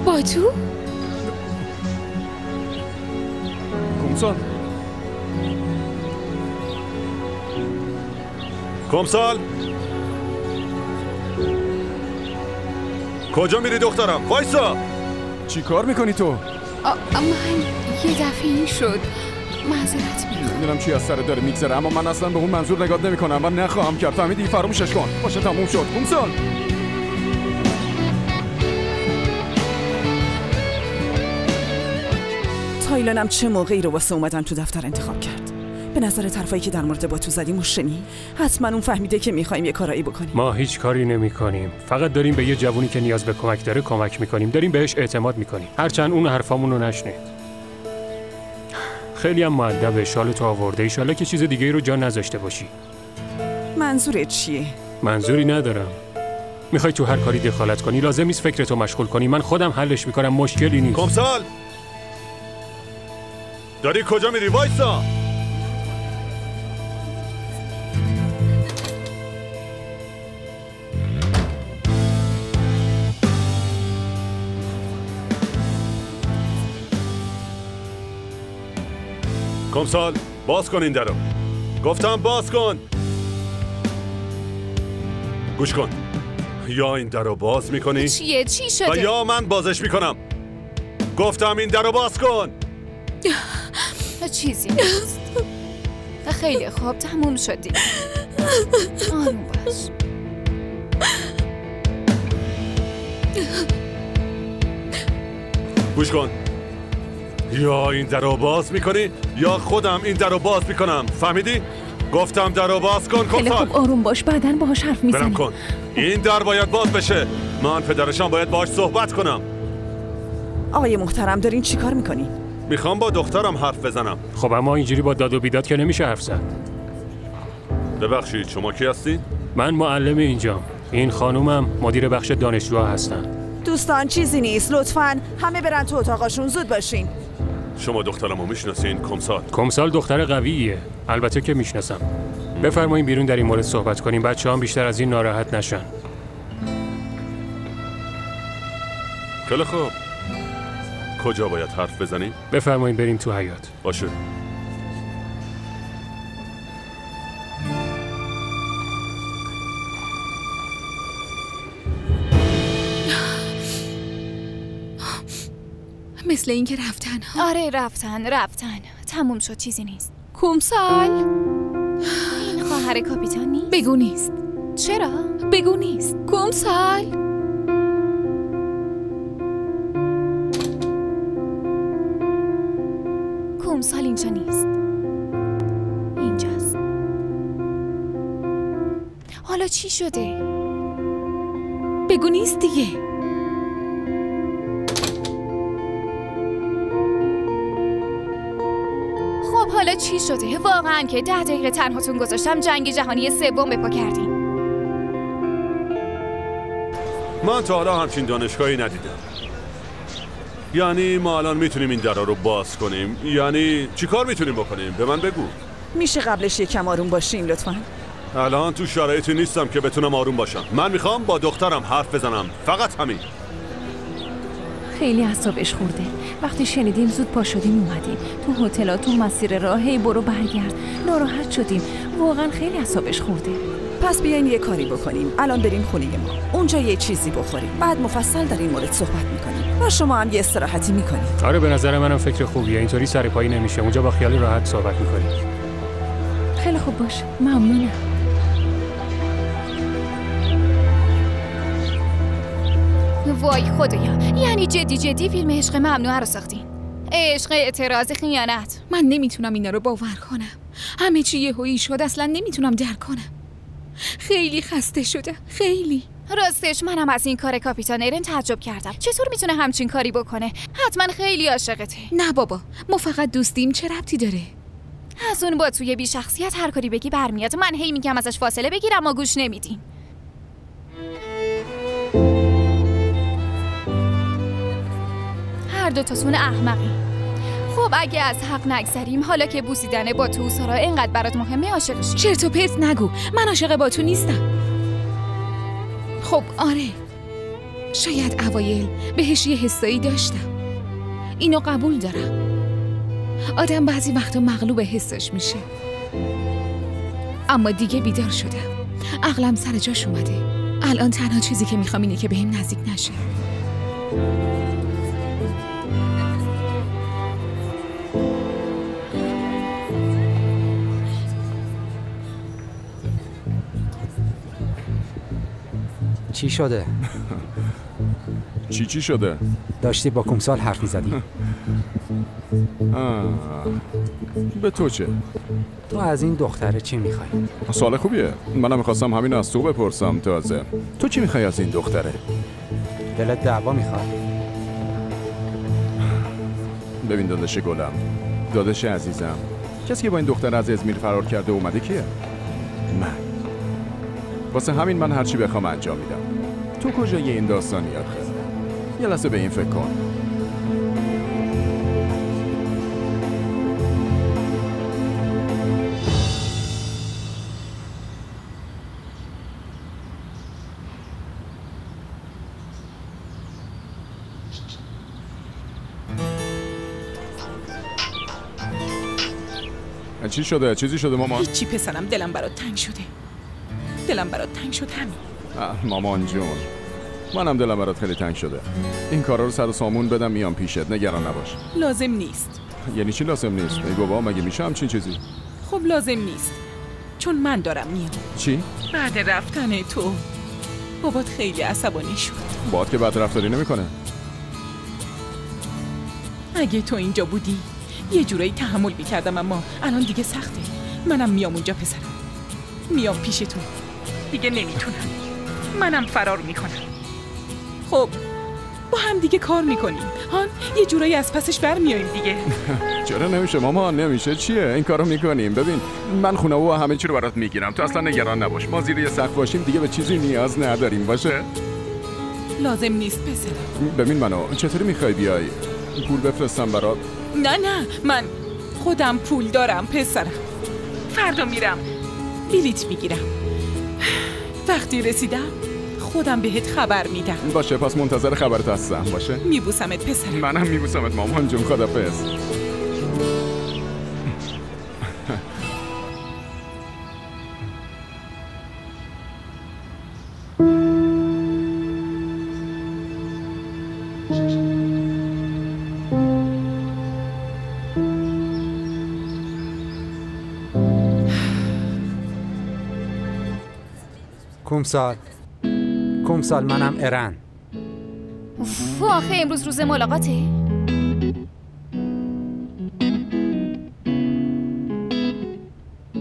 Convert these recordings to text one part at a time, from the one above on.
باتو؟ کمسال کجا میری دخترم؟ وایسا. چی کار میکنی تو؟ من یه دفعه این شد. معذرت میخوام. نمیدونم چی از سر داره میگذره، اما من اصلا به اون منظور نگاه نمیکنم و نخواهم کرد. فهمیدی؟ فراموشش کن. باشه تموم شد. کمسال تایلانم چه موقعی رو واسه اومدن تو دفتر انتخاب کرد؟ به نظر حرفایی که در مورد باتو زدیم و شنید؟ حتما اون فهمیده که میخوایم یه کارایی بکنیم. ما هیچ کاری نمیکنیم، فقط داریم به یه جوونی که نیاز به کمک داره کمک میکنیم، داریم بهش اعتماد میکنیم، هرچند اون حرفامون رو نشنید. خیلی هم مؤدبه، شالتو آورده، ایشالا که چیز دیگه رو جا نذاشته باشی. منظورت چیه؟ منظوری ندارم. میخوای تو هر کاری دخالت کنی، لازم نیست فکرتو مشغول کنی، من خودم حلش میکنم، مشکلی نیست. کمسال داری کجا میری؟ وایسا. کمسال باز کن این درو. گفتم باز کن. گوش کن، یا این درو باز میکنی چیه؟ چی شده؟ و یا من بازش میکنم. گفتم این درو باز کن. چیزی نیست. خیلی خوب، تموم شدی. آروم باش. گوش کن، یا این درو باز میکنی یا خودم این درو باز میکنم. فهمیدی؟ گفتم درو باز کن. خیلی خوب، آروم باش، بعداً باهاش حرف میزنی. برم کن. این در باید باز بشه. من پدرشم باید باهاش صحبت کنم. آقای محترم دارین چی کار میکنین؟ میخوام با دخترم حرف بزنم. خب اما اینجوری با داد و بیداد که نمیشه حرف زد. ببخشید شما کی هستین؟ من معلم اینجام. این خانومم مدیر بخش دانشجوها هستن. دوستان چیزی نیست، لطفاً همه برن تو اتاقاشون، زود باشین. شما دخترمو میشناسین؟ کمسال دختر قویه. البته که میشناسم. بفرمایید بیرون در این مورد صحبت کنیم، بچه‌ها بیشتر از این ناراحت نشن. خیلی خوب. کجا باید حرف بزنیم؟ بفرمایید بریم تو حیاط. باشه. مثل این که رفتن. آره رفتن. تموم شد، چیزی نیست. کمسال این خواهر کاپیتان نیست؟ بگو نیست. چرا؟ بگو نیست. کمسال کمسال اینجا نیست. اینجاست. حالا چی شده؟ بگو نیست دیگه. خب حالا چی شده؟ واقعا که 10 دقیقه تنهاتون گذاشتم، جنگ جهانی سوم به پا کردیم. من تا حالا همچین دانشگاهی ندیدم. یعنی ما الان میتونیم این درا رو باز کنیم؟ یعنی چی کار میتونیم بکنیم؟ به من بگو. میشه قبلش یکم آروم باشین لطفاً؟ الان تو شرایطی نیستم که بتونم آروم باشم. من میخوام با دخترم حرف بزنم، فقط همین. خیلی اعصابش خورده. وقتی شنیدیم زود پا شدیم اومدیم تو هتل، تو مسیر راه هی برو برگرد، ناراحت شدیم. واقعا خیلی اعصابش خورده. پس بیاین یه کاری بکنیم. الان بریم خونه ما، اونجا یه چیزی بخوریم، بعد مفصل در این مورد صحبت میکنیم و شما هم یه استراحتی میکنیم. آره به نظر منم فکر خوبیه. اینطوری سر پایی نمیشه، اونجا با خیال راحت صحبت میکنیم. خیلی خوب باشه، ممنونم. وای خدایا، یعنی جدی فیلم عشق ممنوعه رو ساختین؟ عشق، اعتراض، خیانت. من نمیتونم اینا رو باور کنم. همه چی یهویی شد، اصلا نمیتونم درک کنم. خیلی خسته شده، خیلی. راستش منم از این کار کاپیتان ایرن تعجب کردم. چطور میتونه همچین کاری بکنه؟ حتما خیلی عاشقته. نه بابا، ما فقط دوستیم، چه ربطی داره؟ از اون با توی بی شخصیت هر کاری بگی برمیاد. من هی میگم ازش فاصله بگیر اما گوش نمیدین. هر دوتاتون احمقی. خب اگه از حق نگذریم، حالا که بوسیدن با تو سارا اینقدر برات مهمه، عاشق شی. چرت و پرت نگو، من عاشق با تو نیستم. خب آره، شاید اوایل بهش یه حسایی داشتم، اینو قبول دارم. آدم بعضی وقتا مغلوب حسش میشه، اما دیگه بیدار شدم، عقلم سر جاش اومده. الان تنها چیزی که میخوام اینه که بهم نزدیک نشه. چی شده؟ چی شده؟ داشتی با کمسال حرف می‌زدی؟ به تو چه؟ تو از این دختره چی می‌خوای؟ سوال خوبیه. منم می‌خواستم همین از تو بپرسم. تازه تو چی می‌خوای از این دختره؟ دلت دعوا می‌خواد؟ ببین داداش گلم، داداش عزیزم، کسی که با این دختر از ازمیر فرار کرده اومده کیه؟ من. واسه همین من هرچی بخوام انجام میدم. تو کجای این داستانی آخه؟ یه لحظه به این فکر کن. چی شده؟ چیزی شده مامان؟ هیچی پسرم، دلم برات تنگ شده. دلم برات تنگ شد همین. مامان جون، منم دلم برات خیلی تنگ شده. این کارا رو سر و سامون بدم میام پیشت، نگران نباش. لازم نیست. یعنی چی لازم نیست؟ ای بابا مگه میشه همچین چیزی؟ خب لازم نیست، چون من دارم میام. چی؟ بعد رفتن تو بابات خیلی عصبانی شد. بابات که بد رفتاری نمیکنه. اگه تو اینجا بودی یه جورایی تحمل میکردم، اما الان دیگه سخته. منم میام اونجا پسرم، میام پیش تو. دیگه نمیتونم، منم فرار میکنم. خب با هم دیگه کار میکنیم هان، یه جورایی از پسش برمیاییم دیگه. چرا نمیشه مامان؟ نمیشه چیه؟ این کارو میکنیم. ببین من خونه و همه چی رو برات میگیرم، تو اصلا نگران نباش. ما زیر یه سقف باشیم دیگه به چیزی نیاز نداریم، باشه؟ لازم نیست پسرم. ببین منو چطوری میخوای بیای؟ پول بفرستم برات؟ نه من خودم پول دارم پسرم. فردا میرم بلیت میگیرم، وقتی رسیدم خودم بهت خبر میدم. باشه پس منتظر خبرت هستم. باشه؟ میبوسمت پسرم. منم میبوسمت مامان جون. خدافظ. کمسال منم ارن. آخه امروز روز ملاقاته؟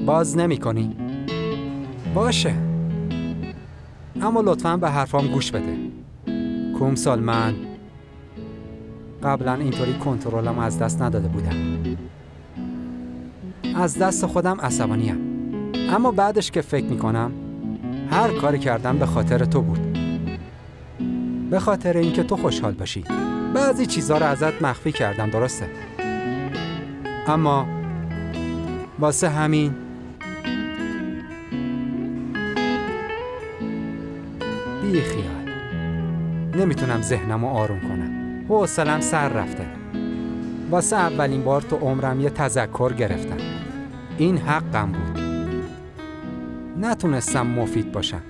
باز نمی کنی؟ باشه، اما لطفاً به حرفام گوش بده. کمسال من قبلا اینطوری کنترلم از دست نداده بودم. از دست خودم عصبانیم، اما بعدش که فکر میکنم هر کاری کردم به خاطر تو بود، به خاطر اینکه تو خوشحال باشی. بعضی چیزا رو ازت مخفی کردم، درسته؟ اما واسه همین بی خیال نمیتونم ذهنمو آروم کنم. حوصله‌ام سر رفته. واسه اولین بار تو عمرم یه تذکر گرفتم. این حقم بود. نتونستم مفید باشم.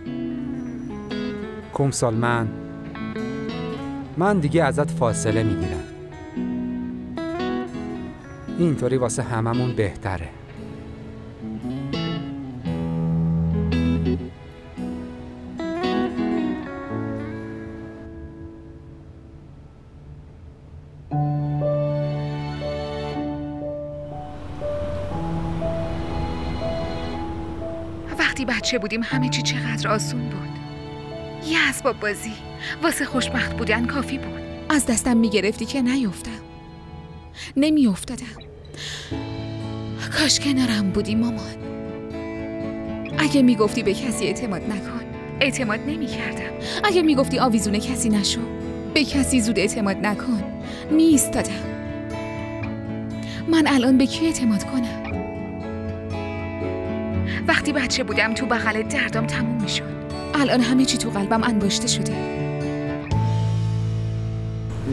کمسال من دیگه ازت فاصله میگیرم. اینطوری واسه هممون بهتره. وقتی بچه بودیم همه چی چقدر آسون بود. یه اسباب بازی واسه خوشبخت بودن کافی بود. از دستم میگرفتی که نیفتم، نمیافتادم. کاش کنارم بودی مامان. اگه میگفتی به کسی اعتماد نکن، اعتماد نمیکردم. اگه میگفتی آویزون کسی نشو، به کسی زود اعتماد نکن، میایستادم. من الان به کی اعتماد کنم؟ وقتی بچه بودم تو بغل دردم تموم میشد. الان همه چی تو قلبم انباشته شده.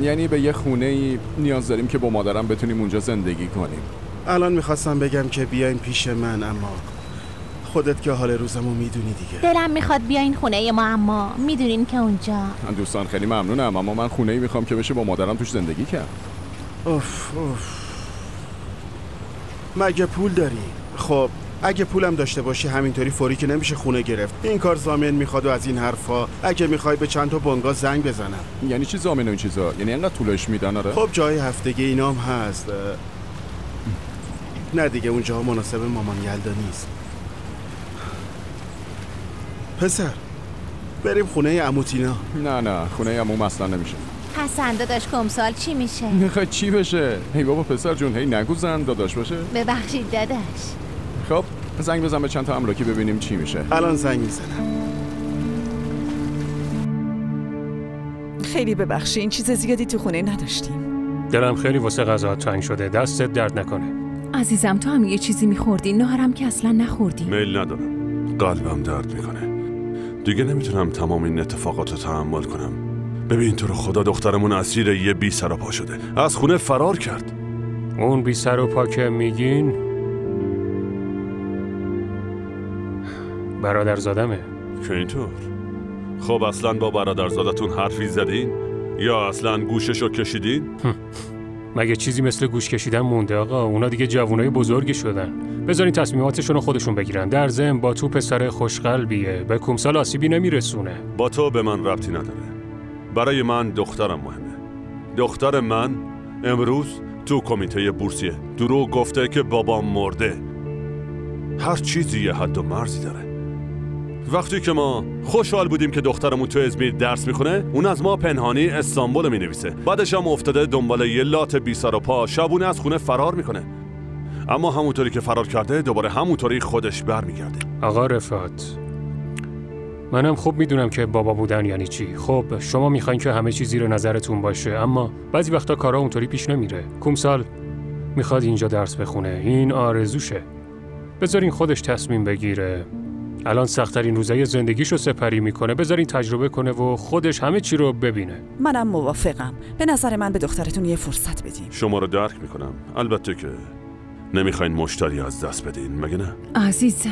یعنی به یه خونه‌ای نیاز داریم که با مادرم بتونیم اونجا زندگی کنیم. الان میخواستم بگم که بیاین پیش من، اما خودت که حال روزمو میدونی دیگه. دلم میخواد بیاین خونه ما، اما میدونین که اونجا. من دوستان خیلی ممنونم، اما من خونه‌ای میخوام که بشه با مادرم توش زندگی کرد. اوف. مگه پول داری؟ خب اگه پولم داشته باشی همینطوری فوری که نمیشه خونه گرفت. این کار ضامن میخواد و از این حرفا. اگه میخوای به چند تا بنگاه زنگ بزنم. یعنی چی ضامن و این چیزا؟ یعنی انقدر طولش میدن؟ آره. خب جای هفتگی اینام هست. نه دیگه اونجا مناسب مامان یلدا نیست. پسر بریم خونه عمو تینا. نه خونه عموم اصلا نمیشه. حسن داداش کمسال چی میشه؟ میخوای چی بشه؟ هی بابا پسر جون، هی نگو زن داداش باشه. ببخشید داداش. خب زنگ بزن به چند تا املاکی ببینیم چی میشه. الان زنگ میزنم. خیلی ببخشین، چیز زیادی تو خونه نداشتیم. دلم خیلی واسه غذا تنگ شده. دستت درد نکنه. عزیزم تو هم یه چیزی میخوردی، نهارم که اصلا نخوردی. میل ندارم، قلبم درد میکنه. دیگه نمیتونم تمام این اتفاقات رو تحمل کنم. ببین تو رو خدا دخترمون اسیر یه بی سر و پا شده، از خونه فرار کرد. اون بی سر و پا که میگین برادرزادمه. که اینطور؟ خب اصلا با برادرزادتون حرفی زدین؟ یا اصلا گوششو کشیدین؟ مگه چیزی مثل گوش کشیدن مونده آقا؟ اونا دیگه جوونای بزرگی شدن. بذارین تصمیماتشون رو خودشون بگیرن. در ضمن با تو پسر خوشقلبیه، به کمسال آسیبی نمیرسونه. با تو به من ربطی نداره. برای من دخترم مهمه. دختر من امروز تو کمیته بورسیه. دروغ گفته که بابام مرده. هر چیزی یه حد و مرزی داره. وقتی که ما خوشحال بودیم که دخترمون تو ازمیر درس میخونه، اون از ما پنهانی استانبول مینویسه. بعدش هم افتاده دنبال یه لات بی سر و پا، شبونه از خونه فرار میکنه. اما همونطوری که فرار کرده دوباره همونطوری خودش برمیگرده. آقا رفعت، منم خوب میدونم که بابا بودن یعنی چی. خب شما میخواین که همه چیز زیر نظرتون باشه، اما بعضی وقتا کارا اونطوری پیش نمیره. کمسال میخواد اینجا درس بخونه، این آرزوشه. بذارین خودش تصمیم بگیره. الان سخت‌ترین روزای زندگیشو سپری میکنه، بذارین تجربه کنه و خودش همه چی رو ببینه. منم موافقم. به نظر من به دخترتون یه فرصت بدین. شما رو درک میکنم. البته که نمیخواین مشتری از دست بدین، مگه نه؟ عزیزم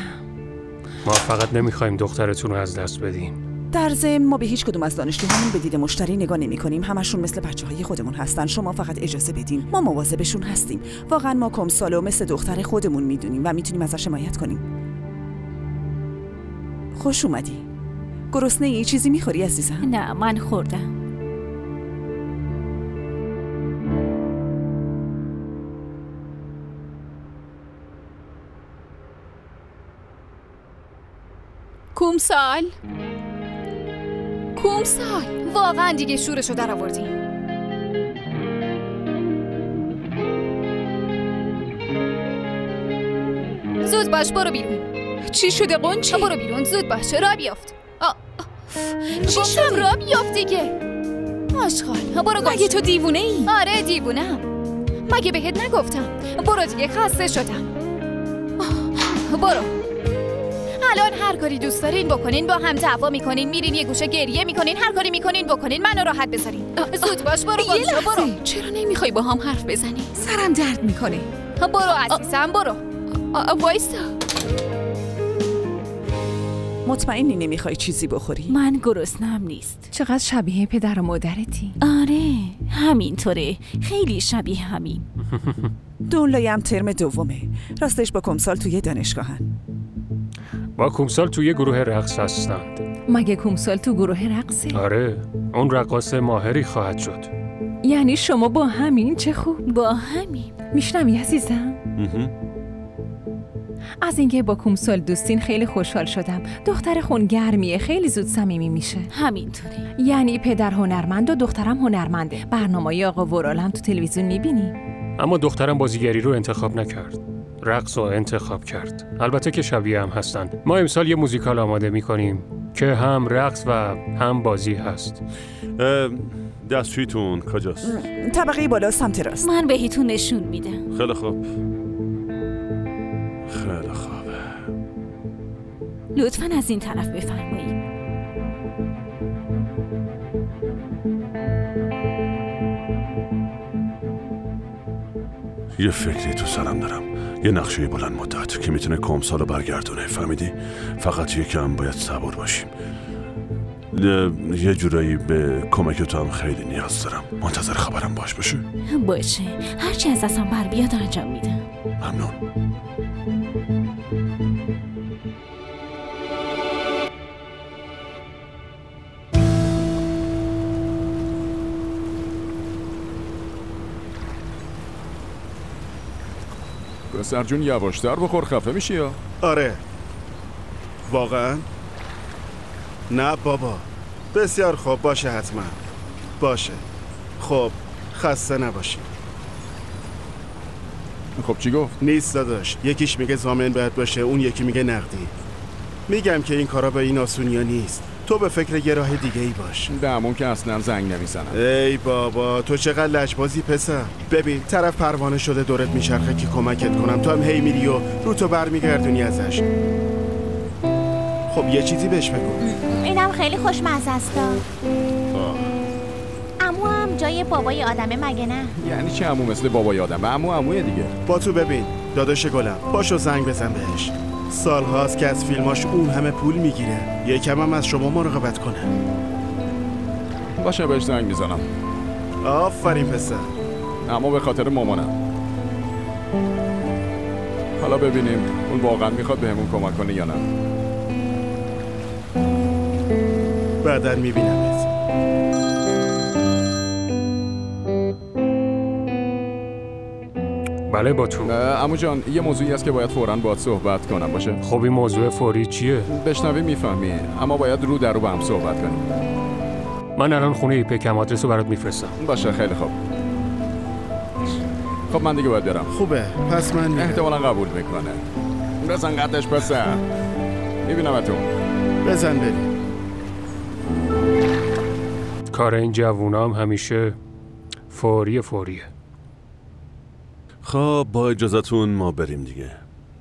ما فقط نمیخوایم دخترتون رو از دست بدین. در ضمن ما به هیچ کدوم از دانشجوهامون به دید مشتری نگاه نمی‌کنیم. همشون مثل بچه‌های خودمون هستن. شما فقط اجازه بدین. ما مواظبشون هستیم. واقعا ما کمسالو مثل دختر خودمون میدونیم و میتونیم ازش حمایت کنیم. خوش اومدی. گرسنه‌ای؟ چیزی می‌خوری عزیزم؟ نه من خوردم. کمسال واقعا دیگه شورشو در آوردی. زود باش برو بیرون. چی شده قنچه؟ برو بیرون زود باش، را بیافت. چی شد؟ را بیافت دیگه. آشغال برو گم. مگه تو دیوونه ای؟ آره دیوونم. مگه بهت نگفتم؟ برو دیگه، خسته شدم. برو. الان هر کاری دوست دارین بکنین، با هم دعوا میکنین، میرین یه گوشه گریه میکنین، هر کاری میکنین بکنین، منو راحت بذارین. زود باش برو گم شو. برو. چرا نمیخوای با هم حرف بزنی؟ سرم درد میکنه. برو عزیزم برو. وایستا. مطمئنی نمیخوای چیزی بخوری؟ من گرسنه‌ام نیست. چقدر شبیه پدر و مادرتی. آره همینطوره، خیلی شبیه همین. دنلای هم ترم دومه. راستش با کمسال توی دانشگاهن. با کمسال توی گروه رقص هستند. مگه کمسال تو گروه رقصه؟ آره، اون رقاص ماهری خواهد شد. یعنی شما با همین؟ چه خوب. با همین. میشنمی عزیزم؟ از اینکه با کمسال دوستین خیلی خوشحال شدم. دختر خونگرمیه، خیلی زود صمیمی میشه. همینطوره. یعنی پدر هنرمند و دخترم هنرمنده. برنامه‌ی آقا ورال هم تو تلویزیون میبینی؟ اما دخترم بازیگری رو انتخاب نکرد. رقص رو انتخاب کرد. البته که شبیه هم هستن. ما امسال یه موزیکال آماده میکنیم که هم رقص و هم بازی هست. دستشویتون کجاست؟ طبقه بالا سمت راست. من بهتون نشون میدم. خیلی خوب. خیلی خوبه. لطفاً از این طرف بفرمایید. یه فکری تو سرم دارم، یه نقشه بلند مدت که میتونه کمسالو برگردونه. فهمیدی؟ فقط یکم باید صبور باشیم. یه جورایی به کمک تو هم خیلی نیاز دارم. منتظر خبرم باشه. باشه، هرچی از دستم بر بیاد انجام میدم. ممنون. پسر جون یواشتر بخور، خفه میشی یا؟ آره. واقعا؟ نه بابا. بسیار خوب، باشه حتما. باشه. خب خسته نباشی. خب چی گفت؟ نیست داداش، یکیش میگه ضامن باید باشه، اون یکی میگه نقدی. میگم که این کارا به این آسونیا نیست. تو به فکر یه راه دیگه ای باش. دمون که اصلا زنگ نمیزنم. ای بابا تو چقدر لجبازی پسر. ببین طرف پروانه شده دورت میچرخه که کمکت کنم، تو هم هی میری و رو تو برمیگردونی ازش. خب یه چیزی بهش بگو. اینم خیلی خوشمزه است. عمو هم جای بابای آدمه مگه نه؟ یعنی چه عمو مثل بابای آدم؟ عموه دیگه. با تو ببین داداش گلم، پاشو زنگ بزن بهش. سال هاست که از فیلماش اون همه پول میگیره، یکم هم از شما مراقبت کنه. باشه بهش زنگ میزنم. آفرین پسر. اما به خاطر مامانم. حالا ببینیم اون واقعا میخواد بهمون کمک کنه یا نه. بعداً میبینمت. بله با تو. عمو جان یه موضوعی هست که باید فوراً باهات صحبت کنم. باشه؟ خب این موضوع فوری چیه؟ بشنوی میفهمی، اما باید رو در رو با هم صحبت کنیم. من الان خونه ایپکم آدرس رو برات میفرستم. باشه خیلی خوب. خب من دیگه باید برم. خوبه پس من احتمالاً قبول میکنه. بزن قدش پسر. میبینمتون. بزن بریم. کار این جوونام همیشه فوریه. خب با اجازتون ما بریم دیگه.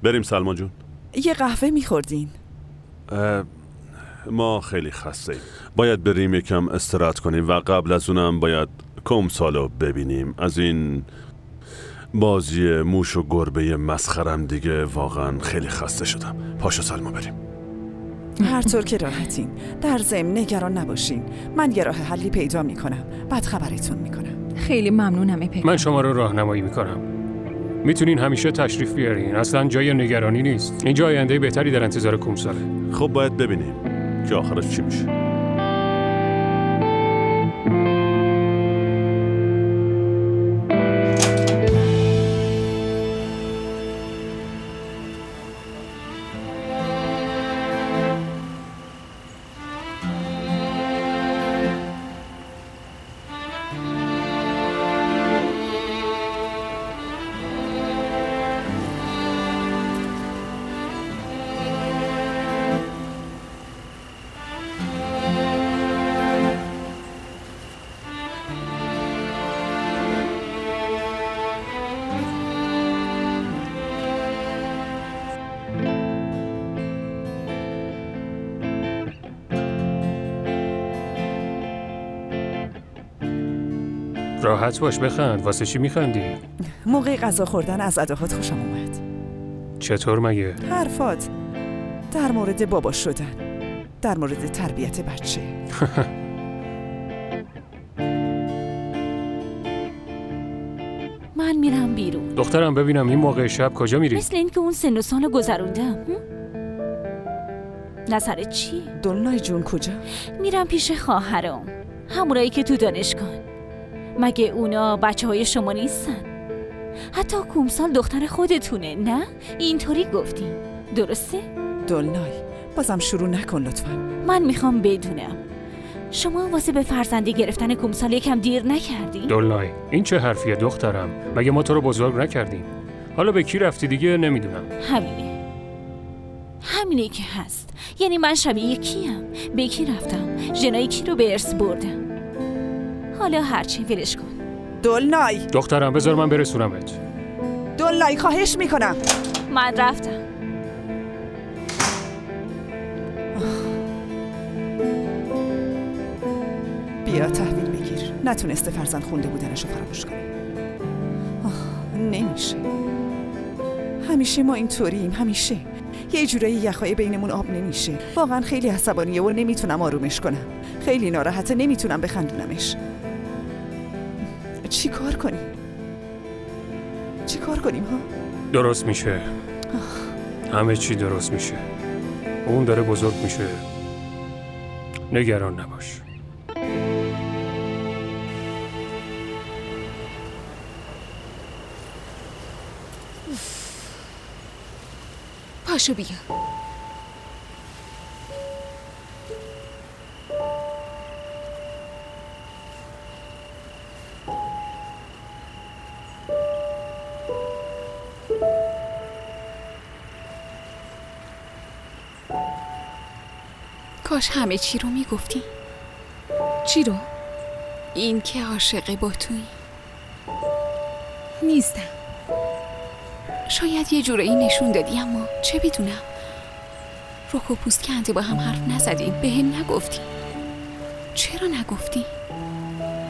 بریم سلما جون. یه قهوه میخوردین؟ ما خیلی خسته ایم. باید بریم یکم استراحت کنیم و قبل از اونم باید کمسالو ببینیم. از این بازی موش و گربه مسخرم دیگه واقعا خیلی خسته شدم. پاشو سلما بریم. هر طور که راحتین. در ضمن نگران نباشین، من یه راه حلی پیدا میکنم، بعد خبرتون میکنم. خیلی ممنونم ایپک. من شما رو راهنمایی میکنم. میتونین همیشه تشریف بیارین، اصلا جای نگرانی نیست. اینجا آینده بهتری در انتظار کمساله. خب باید ببینیم که آخرش چی میشه. راحت باش بخند. واسه چی میخندی؟ موقع غذا خوردن از اداهات خوشم اومد. چطور مگه؟ حرفات در مورد بابا شدن، در مورد تربیت بچه. من میرم بیرون. دخترم ببینم این موقع شب کجا میری؟ مثل این که اون سن و سال گذروندم. نظرت چی؟ دلنای جون کجا؟ میرم پیش خواهرام، همونایی که تو دانشگاه. مگه اونا بچه های شما نیستن؟ حتی کمسال دختر خودتونه، نه؟ اینطوری گفتیم، درسته؟ دلنای بازم شروع نکن لطفا. من میخوام بدونم شما واسه به فرزندی گرفتن کمسال یکم دیر نکردی؟ دلنای این چه حرفیه دخترم؟ مگه ما تو رو بزرگ نکردیم؟ حالا به کی رفتی دیگه نمیدونم. همینه که هست. یعنی من شبیه کیم؟ به کی رفتم؟ ژنای کی رو به ارث بردم؟ حالا هرچی ولش کن. دلنای دخترم بذار من برسونمت. دلنای خواهش میکنم. من رفتم. بیا تحویل بگیر. نتونسته فرزند خونده بودنشو فراموش کنه. نمیشه. همیشه ما اینطوریم، همیشه یه جورایی یخهای بینمون آب نمیشه. واقعا خیلی عصبانیه و نمیتونم آرومش کنم. خیلی ناراحته، نمیتونم بخندونمش. چی کار کنیم ها؟ درست میشه. همه چی درست میشه. اون داره بزرگ میشه. نگران نباش. پاشو بیا. کاش همه چی رو میگفتی. چی رو؟ این که عاشق با تویی. نیستم. شاید یه جورایی نشون دادی، اما چه بدونم. رک و پوست کنده با هم حرف نزدیم، به هم نگفتی. چرا نگفتی؟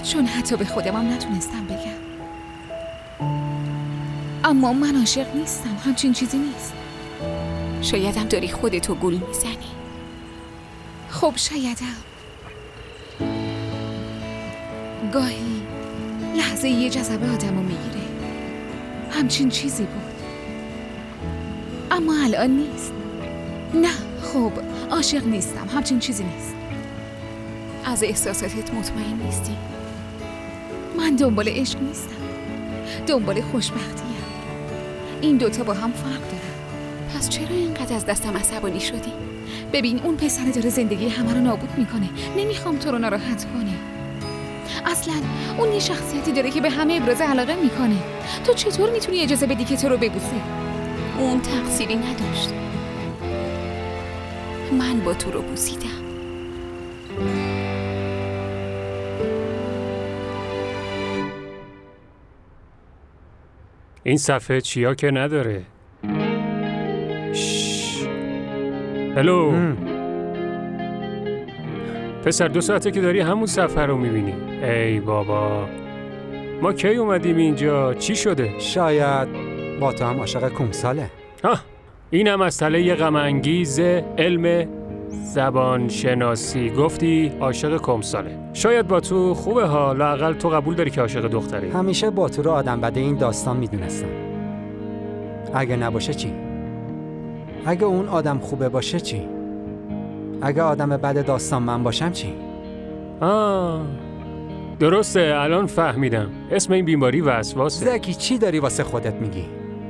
چون حتی به خودمم نتونستم بگم. اما من عاشق نیستم، همچین چیزی نیست. شایدم داری خودتو گول میزنی. خب شایدم. گاهی لحظه یه جذبه آدمو میگیره. همچین چیزی بود، اما الان نیست. نه خب عاشق نیستم، همچین چیزی نیست. از احساساتت مطمئن نیستی؟ من دنبال عشق نیستم، دنبال خوشبختیم. این دوتا با هم فرق دارن. پس چرا اینقدر از دستم عصبانی شدی؟ ببین اون پسر داره زندگی همه رو نابود میکنه. نمیخوام تو رو ناراحت کنه. اصلا اون یه شخصیتی داره که به همه ابراز علاقه میکنه. تو چطور میتونی اجازه بدی که تو رو ببوسه؟ اون تقصیری نداشت. من با تو رو بوسیدم. این صفحه چیا که نداره. هلو پسر، 2 ساعته که داری همون صفحه رو میبینی. ای بابا، ما کی اومدیم اینجا؟ چی شده؟ شاید با تو هم عاشق کومساله. اینم مسئله غم انگیز علم زبان شناسی. گفتی عاشق کومساله. شاید با تو خوبه ها، لااقل تو قبول داری که عاشق دختری. همیشه با تو رو آدم بده این داستان میدونستم. اگه نباشه چی؟ اگه اون آدم خوبه باشه چی؟ اگه آدم بد داستان من باشم چی؟ درسته، الان فهمیدم. اسم این بیماری وسواسه. زکی چی داری واسه خودت میگی؟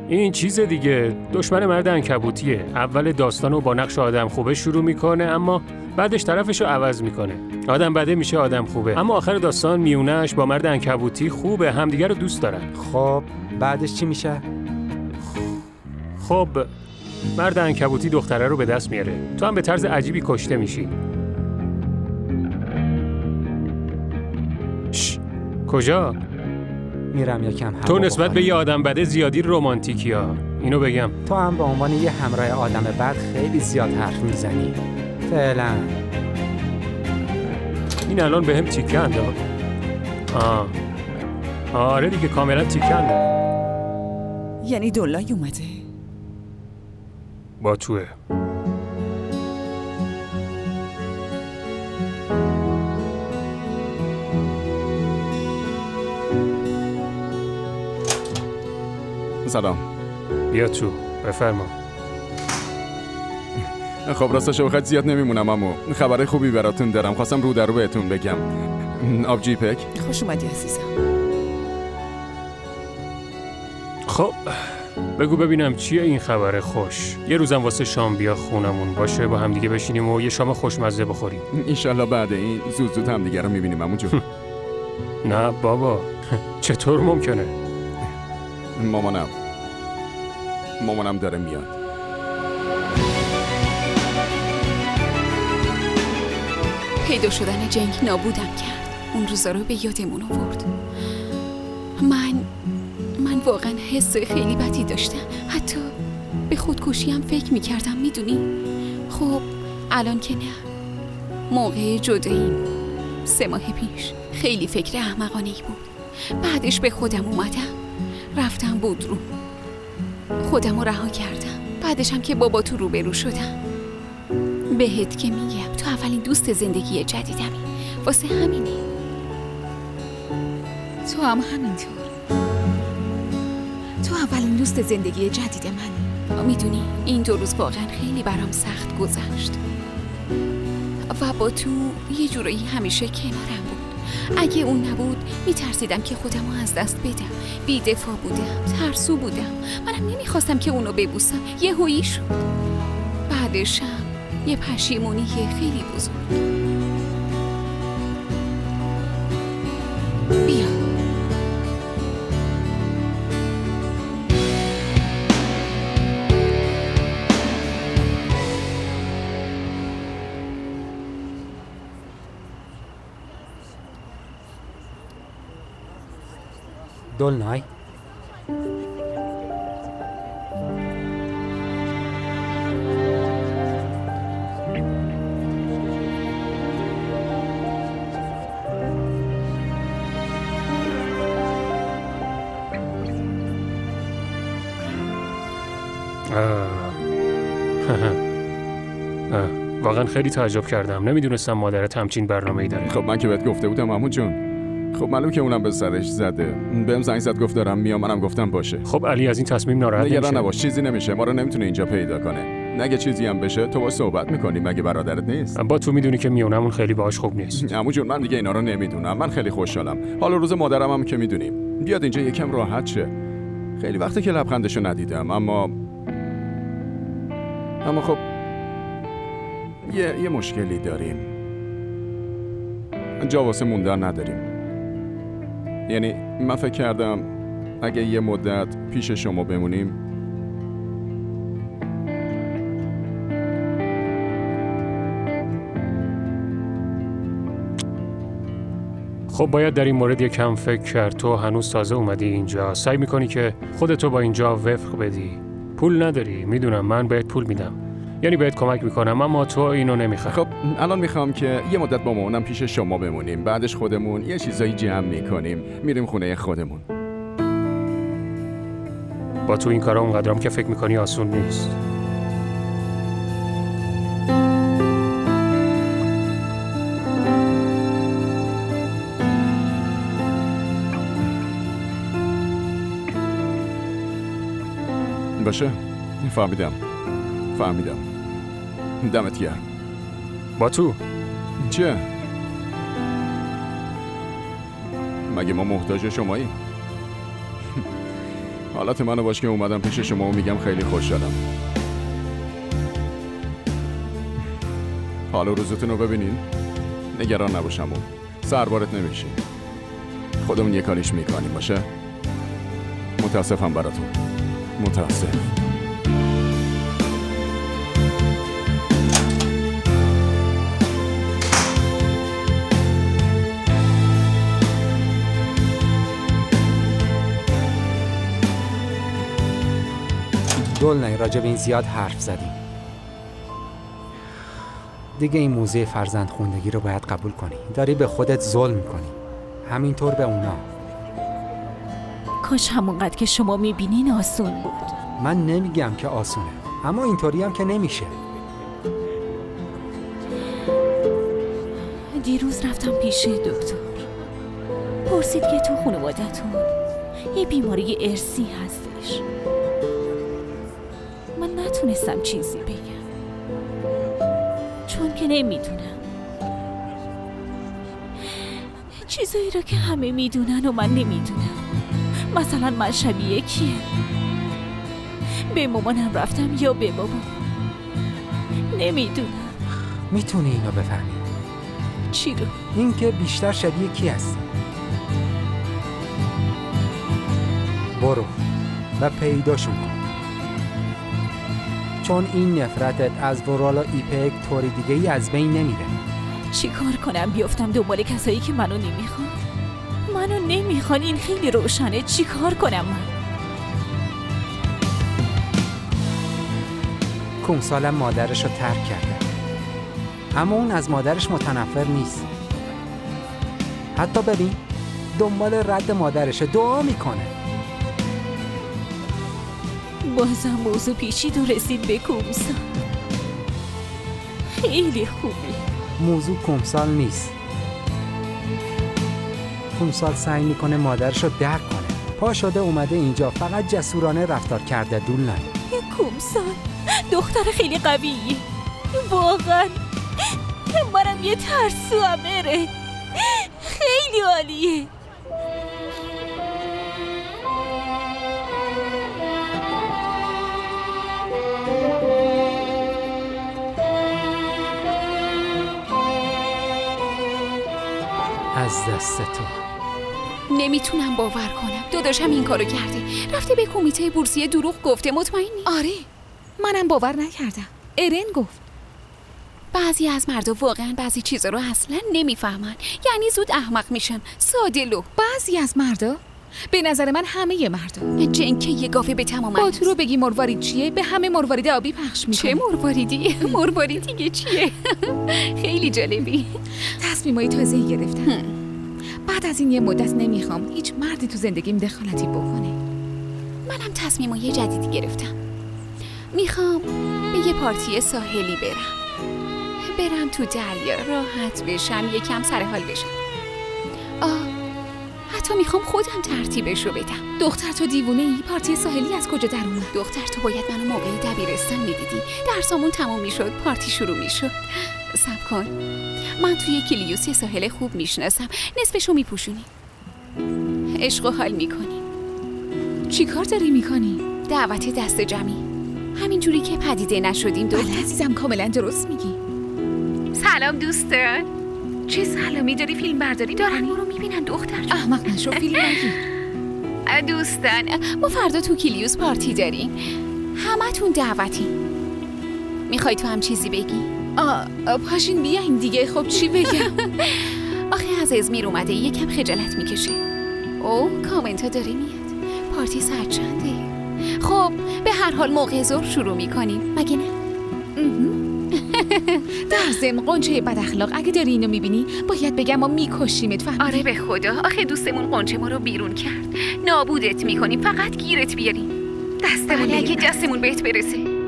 این چیز دیگه، دشمن مرد عنکبوتیه. اول داستانو با نقش آدم خوبه شروع میکنه، اما بعدش طرفشو عوض میکنه. آدم بده میشه آدم خوبه، اما آخر داستان میونش با مرد عنکبوتی خوبه، همدیگه رو دوست دارن. خب بعدش چی میشه؟ خب مرد عنکبوتی دختره رو به دست میاره. تو هم به طرز عجیبی کشته میشی. کجا؟ میرم یکم هوا تو نسبت بخورم. به یه آدم بده زیادی رمانتیکی ها. اینو بگم. تو هم به عنوان یه همراه آدم بد خیلی زیاد حرف میزنی. فعلا. این الان به هم تیکه انداخت. آره دیگه، کاملا تیکه انداخت. یعنی دولای اومده؟ با توه. سلام. بیا تو، بفرما. خب راستش بخواد زیاد نمیمونم، اما خبر خوبی براتون دارم. خواستم رو در رو بهتون بگم. آبجی پک، خوش اومدی عزیزم. خب بگو ببینم چیه این خبر خوش؟ یه روزم واسه شام بیا خونمون باشه، با هم دیگه بشینیم و یه شام خوشمزه بخوریم. انشالله بعد این زود هم دیگه رو میبینیم عموجون. نه بابا، چطور ممکنه؟ مامانم داره میاد. پیدا شدن جنگ نابودم کرد. اون روزا رو به یادمون آورد. من واقعا حس خیلی بدی داشتم. حتی به خودکشی هم فکر میکردم، میدونی؟ خب الان که نه. موقع جداییم 3 ماه پیش خیلی فکر احمقانه‌ای بود. بعدش به خودم اومدم رفتم بودرو، خودم رو رها کردم. بعدش هم که بابا تو روبرو شدم. بهت که میگم تو اولین دوست زندگی جدیدمی، واسه همینی. تو هم همینطور. تو اولین دوست زندگی جدید منی. میدونی این 2 روز واقعا خیلی برام سخت گذشت و با تو یه جورایی همیشه کنارم بود. اگه اون نبود میترسیدم که خودم رو از دست بدم. بی‌دفاع بودم، ترسو بودم. منم نمیخواستم که اونو ببوسم. یه هویی شد. بعدشم یه پشیمونی خیلی بزرگ. بیا. دولنای واقعا خیلی تعجب کردم. نمیدونستم مادرت همچین برنامه‌ای داره. خب من که بهت گفته بودم عمو جون. خب معلوم که اونم به سرش زده. بهم زنگ زد گفت دارم میام، منم گفتم باشه. خب علی از این تصمیم ناراحت نمیشه؟ نگران نباش، چیزی نمیشه. ما رو نمیتونه اینجا پیدا کنه. نگه چیزی هم بشه تو با صحبت میکنی، مگه برادرت نیست؟ با تو میدونی که میونمون خیلی باهاش خوب نیست. عمو جون من دیگه اینا رو نمیدونم. من خیلی خوشحالم. حالا روز مادرم هم که میدونیم. بیاد اینجا یکم راحت شه. خیلی وقته که لبخندشو ندیدم، اما خب یه مشکلی داریم. جا واسه موندن نداریم. یعنی من فکر کردم اگه یه مدت پیش شما بمونیم. خب باید در این مورد یکم فکر کرد. تو هنوز تازه اومدی اینجا، سعی میکنی که خودتو با اینجا وفق بدی. پول نداری، میدونم، من بهت پول میدم، یعنی بهت کمک میکنم، اما تو اینو نمیخوای. خب الان میخوام که یه مدت با مامانم پیش شما بمونیم، بعدش خودمون یه چیزایی جمع میکنیم، میریم خونه خودمون. با تو این کارا اونقدرام که فکر میکنی آسون نیست. باشه، فهمیدم. دمت گرم. با تو چه؟ مگه ما محتاج شمایی؟ حالت منو باش که اومدم پیش شما و میگم خیلی خوشحالم. حالا روزتون رو ببینین؟ نگران نباشم و سربارت نمیشین. خودمون یه کاریش میکنیم، باشه؟ متاسفم براتون. متاسف. دولنای راجع به این زیاد حرف زدیم. دیگه این موضوع فرزند خوندگی رو باید قبول کنی. داری به خودت ظلم میکنی، همینطور به اونا. کاش همونقدر که شما میبینین آسون بود. من نمیگم که آسونه، اما اینطوری هم که نمیشه. دیروز رفتم پیش دکتر، پرسید که تو خانوادتون یه بیماری ارثی هستش. من نتونستم چیزی بگم چون که نمیدونم. چیزایی رو که همه میدونن و من نمیدونم. مثلا من شبیه کیه؟ به مامانم رفتم یا به بابا؟ نمیدونم. میتونی اینو بفهمی؟ چی رو؟ این که بیشتر شبیه کی هستی. برو و پیداشون کن، چون این نفرتت از ورالا ایپک طوری دیگه ای از بین نمیره. چی کار کنم؟ بیافتم دنبال کسایی که منو نمیخوان؟ منو نمیخوان، این خیلی روشنه. چی کار کنم من؟ کومسالم مادرش رو ترک کرده، اما اون از مادرش متنفر نیست. حتی ببین دنبال رد مادرشه، دعا میکنه. بازم موضوع پیچید و رسید به کمسال. خیلی خوبه. موضوع کمسال نیست. کمسال سعی میکنه مادرشو درک کنه. پا شده اومده اینجا، فقط جسورانه رفتار کرده، دول نه. کمسال دختر خیلی قویه. واقعا منم یه ترسو امره. خیلی عالیه. از دست تو نمیتونم باور کنم داداشم این کارو کرده. رفته به کمیته بورسیه دروغ گفته. مطمئنی؟ آره، منم باور نکردم. ارن گفت بعضی از مردا واقعا بعضی چیزا رو اصلا نمیفهمن، یعنی زود احمق میشن. ساده لو. بعضی از مردا؟ به نظر من همه مردا. جنکه یه گافه به تمام. با تو رو بگی مروارید چیه، به همه مروارید آبی پخش میکنه. چه مرواریدی؟ مروارید دیگه چیه؟ خیلی جالبی. تصمیمای تازه‌ای گرفتم. بعد از این یه مدت نمیخوام هیچ مردی تو زندگیم دخالتی بکنه. منم تصمیمای جدیدی گرفتم. میخوام به یه پارتی ساحلی برم تو دریا راحت بشم، یکم سر حال بشم. حتی میخوام خودم ترتیبشو بدم. دختر تو دیوونه ای؟ پارتی ساحلی از کجا در اومد؟ دختر تو باید منو موقعی دبیرستان میدیدی. درسامون تموم میشد، پارتی شروع میشد. صبر کن، من توی کلیوس ساحل خوب میشناسم، نصفشو میپوشونی، عشق و حال میکنی. چی کار داری میکنی؟ دعوت دست جمعی، همینجوری که پدیده نشدیم. دختر عزیزم کاملا درست میگی. سلام دوستان. چه سلامی داری؟ فیلم برداری دارن ما رو میبینن. دختر احمق نشو، فیلم نگیر. دوستان ما فردا تو کلیوس پارتی داریم، همتون دعوتی. میخوای تو هم چیزی بگی؟ پاشین بیاین دیگه. خب چی بگم؟ آخه از ازمیر اومده، یکم خجالت میکشه. کامنت ها داره میاد. پارتی ساعت چنده؟ خب به هر حال موقع ظهر شروع میکنیم، مگه نه؟ در ضمن قنچه بد اخلاق، اگه داری اینو میبینی باید بگم ما میکشیمت. فهمیدی؟ آره به خدا، آخه دوستمون قنچه ما رو بیرون کرد. نابودت میکنیم، فقط گیرت بیاریم. دستمون اگه دستمون بهت برسه.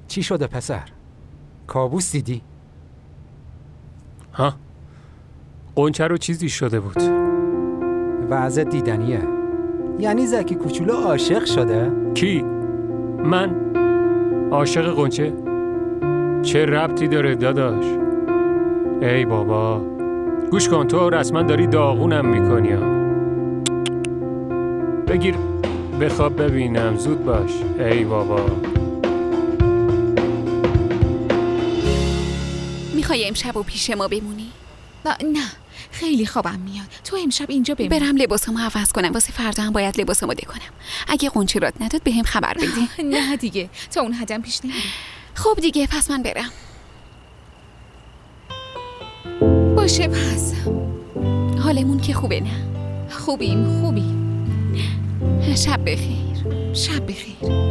چی شده پسر؟ کابوس دیدی؟ ها؟ قنچه رو چیزی شده بود. وضع دیدنیه. یعنی زکی کوچولو عاشق شده؟ کی؟ من؟ عاشق قنچه؟ چه ربطی داره داداش؟ ای بابا گوش کن، تو رسما داری داغونم میکنی. بگیر بخواب ببینم، زود باش. ای بابا میخوای امشب و پیش ما بمونی؟ نه خیلی خوابم میاد. تو امشب اینجا بمون. برم لباسامو عوض کنم، واسه فردا هم باید لباسامو دکنم. اگه قنچه رات نداد بهم خبر بده. نه دیگه، تا اون حدم پیش نمیره. خب دیگه پس من برم. باشه پس. حالمون که خوبه نه؟ خوبیم. شب بخیر. شب بخیر.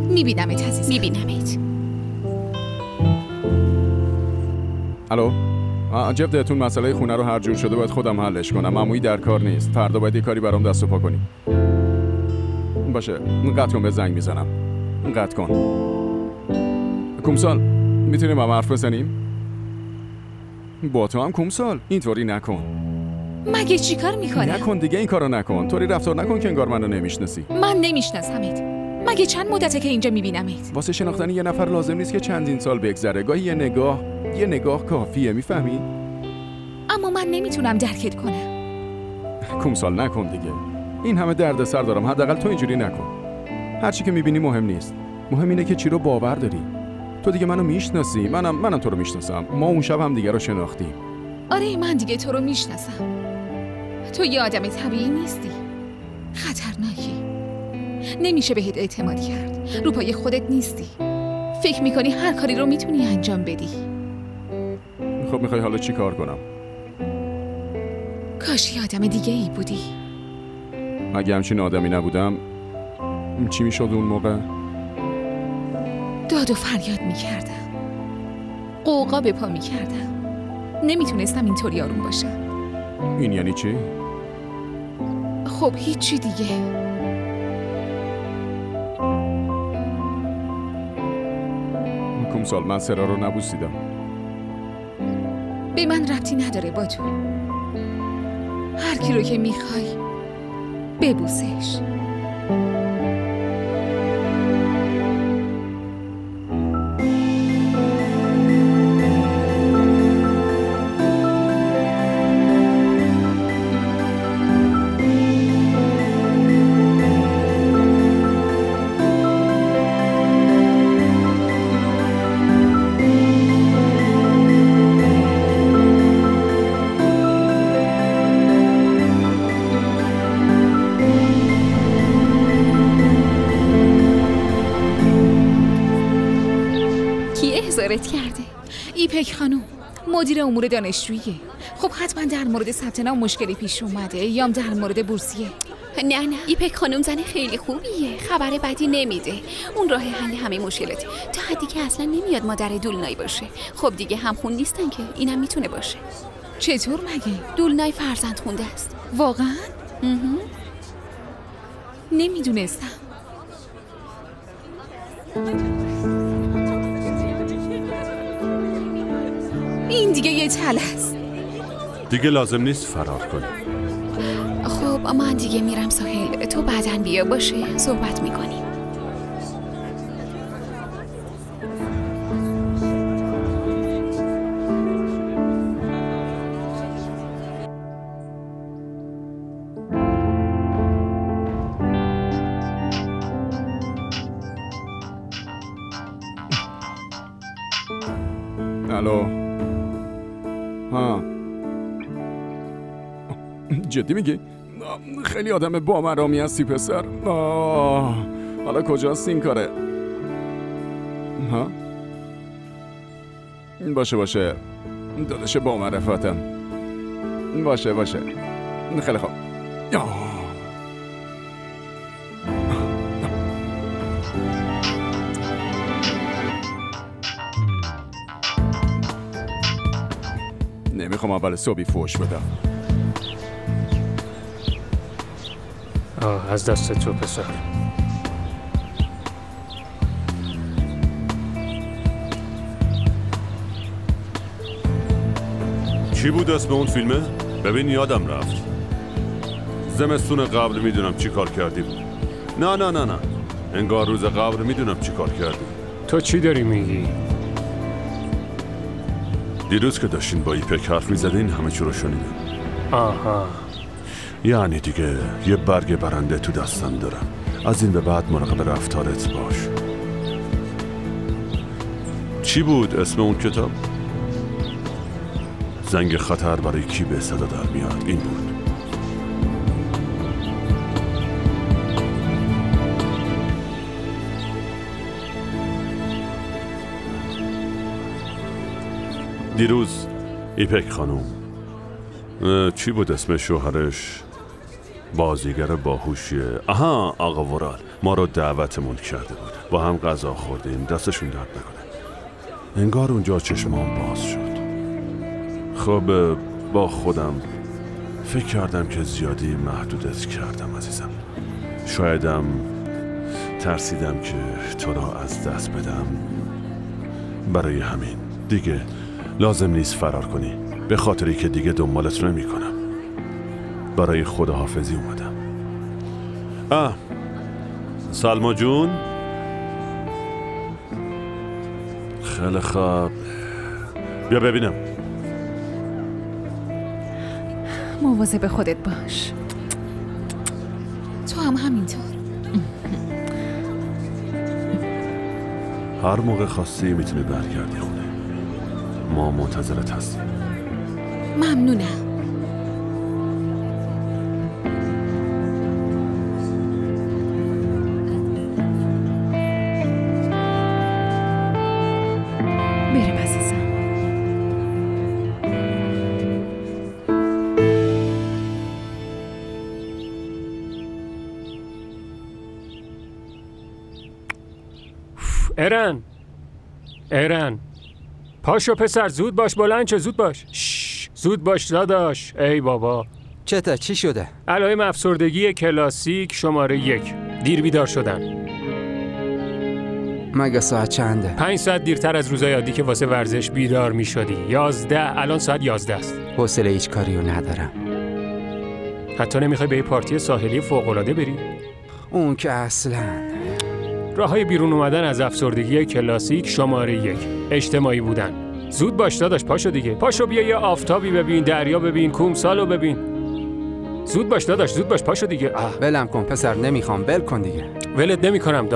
میبینمت عزیزم. میبینمت. الو جفتتون مسئله خونه رو هر جور شده باید خودم حلش کنم. عمویی در کار نیست. فردا باید یه کاری برام دست و پا کنی. باشه قطع کن، به زنگ میزنم. قطع کن. کمسال میتونیم با هم حرف بزنیم؟ با تو هم کمسال اینطوری نکن. مگه چی کار میکنه؟ نکن دیگه این کارو نکن. طوری رفتار نکن که انگار منو نمیشناسی. من نمیشناسمت. مگه چند مدته که اینجا میبینمت؟ واسه شناختن یه نفر لازم نیست که چندین سال بگذره. گاهی یه نگاه کافیه، میفهمی؟ اما من نمیتونم درکت کنم. کمسال نکن دیگه. این همه دردسر دارم، حداقل تو اینجوری نکن. هر چی که میبینی مهم نیست. مهم اینه که چی رو باور داری. تو دیگه منو میشناسی، منم تو رو میشناسم. ما اون شب هم دیگه رو شناختیم. آره من دیگه تو رو میشناسم. تو یه آدم طبیعی نیستی. خطرناکی. نمیشه بهت اعتماد کرد. رو پای خودت نیستی. فکر میکنی هر کاری رو میتونی انجام بدی. خب میخوای حالا چی کار کنم؟ کاش یه آدم دیگه ای بودی. اگه همچین آدمی نبودم چی میشد اون موقع؟ داد و فریاد میکردم. قوقا به پا میکردم. نمیتونستم اینطوری آروم باشم. این یعنی چی؟ خب هیچی دیگه. کومسال من سرا رو نبوسیدم. به من ربطی نداره باتو. هر کی رو که میخوای ببوسش. کرده ایپک خانم مدیر امور دانشجوییه. خب حتما در مورد ثبت نام مشکلی پیش اومده یا در مورد بورسیه. نه ایپک خانم زن خیلی خوبیه، خبر بدی نمیده. اون راه حل همه مشکلاتی تا حدی که اصلا نمیاد مادر دولنای باشه. خب دیگه همخون نیستن که اینم میتونه باشه. چطور مگه؟ دولنای فرزند خونده است. واقعا؟ نمیدونستم. این دیگه یه تله است. دیگه لازم نیست فرار کنی. خب من دیگه میرم ساحل، تو بعداً بیا باشه صحبت میکنیم. الو. ها جدی میگی؟ خیلی آدم بامرامی هستی پسر. حالا کجاست این کاره؟ ها باشه داداش بامعرفتم. باشه خیلی خوب. نمیخوام اول صبحی فوش بدم. از دست تو پسر. چی بود اسم اون فیلمه؟ ببین یادم رفت. زمستون قبل میدونم چی کار کردیم. نه انگار روز قبل میدونم چی کار کردیم. تو چی داری میگی؟ دیروز که داشتین با ایپک حرف میزدین همه چی رو شنیدم. آها یعنی دیگه یه برگ برنده تو دستم دارم. از این به بعد مراقب رفتارت باش. چی بود اسم اون کتاب؟ زنگ خطر برای کی به صدا در میاد. این بود. دیروز ایپک خانوم چی بود اسم شوهرش؟ بازیگر باهوشیه. آها آقا ورال ما رو دعوتمون کرده بود. با هم غذا خوردیم. دستشون درد نکنه. انگار اونجا چشمام باز شد. خب با خودم فکر کردم که زیادی محدودت کردم عزیزم. شایدم ترسیدم که تو را از دست بدم. برای همین دیگه لازم نیست فرار کنی. به خاطری که دیگه دنبالت نمی کنم. برای خداحافظی اومدم. سلما جون. خیلی خوب. بیا ببینم. مواظب خودت باش. تو هم همینطور. هر موقع خواستی میتونی برگردی خونه. ما منتظرت هستیم. ممنونم. ارن پاشو پسر، زود باش، بلند شو، زود باش. زود باش داداش. ای بابا چته چی شده؟ علائم افسردگی کلاسیک شماره 1. دیر بیدار شدن. مگه ساعت چنده؟ 5 ساعت دیرتر از روزای عادی که واسه ورزش بیدار می شدی. 11. الان ساعت 11 است. حوصله هیچ کاریو ندارم. حتی نمیخوای به یه پارتی ساحلی فوق‌العاده بری؟ اون که اصلا. راههای بیرون اومدن از افسردگی کلاسیک شماره 1. اجتماعی بودن. زود باش داداش، پاشو دیگه. پاشو بیا یه آفتابی ببین، دریا ببین، کومسالو ببین. زود باش داداش، زود باش، پاشو دیگه. ولم کن پسر، نمیخوام، ول کن دیگه. ولت نمیکنم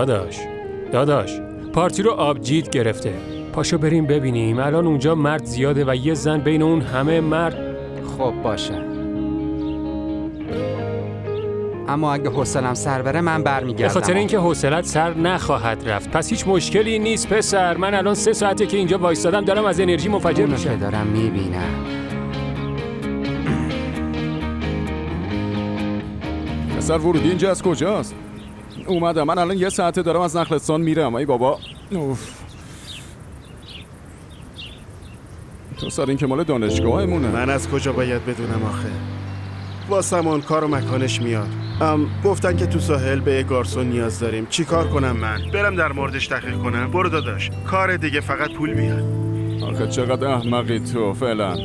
داداش. پارتی رو آبجید گرفته. پاشو بریم ببینیم. الان اونجا مرد زیاده و یه زن بین اون همه مرد. خب باشه، اما اگه حوصله‌ام سر بره من برمیگردم. به خاطر اینکه حوصله‌ات سر نخواهد رفت. پس هیچ مشکلی نیست پسر. من الان 3 ساعته که اینجا وایستادم، دارم از انرژی منفجر میشم. که دارم میبینم. پسر ورودی اینجا از کجاست؟ اومدم. من الان 1 ساعته دارم از نخلستان میرم. ای بابا. تو سر این که مال دانشگاهمونه. من از کجا باید بدونم آخه؟ واسمون کار و مکانش میاد. گفتن که تو ساحل به گارسون نیاز داریم. چی کار کنم من؟ برم در موردش تحقیق کنم؟ برو داداش، کار دیگه، فقط پول بیاد. آخه چقدر احمقی تو فعلا.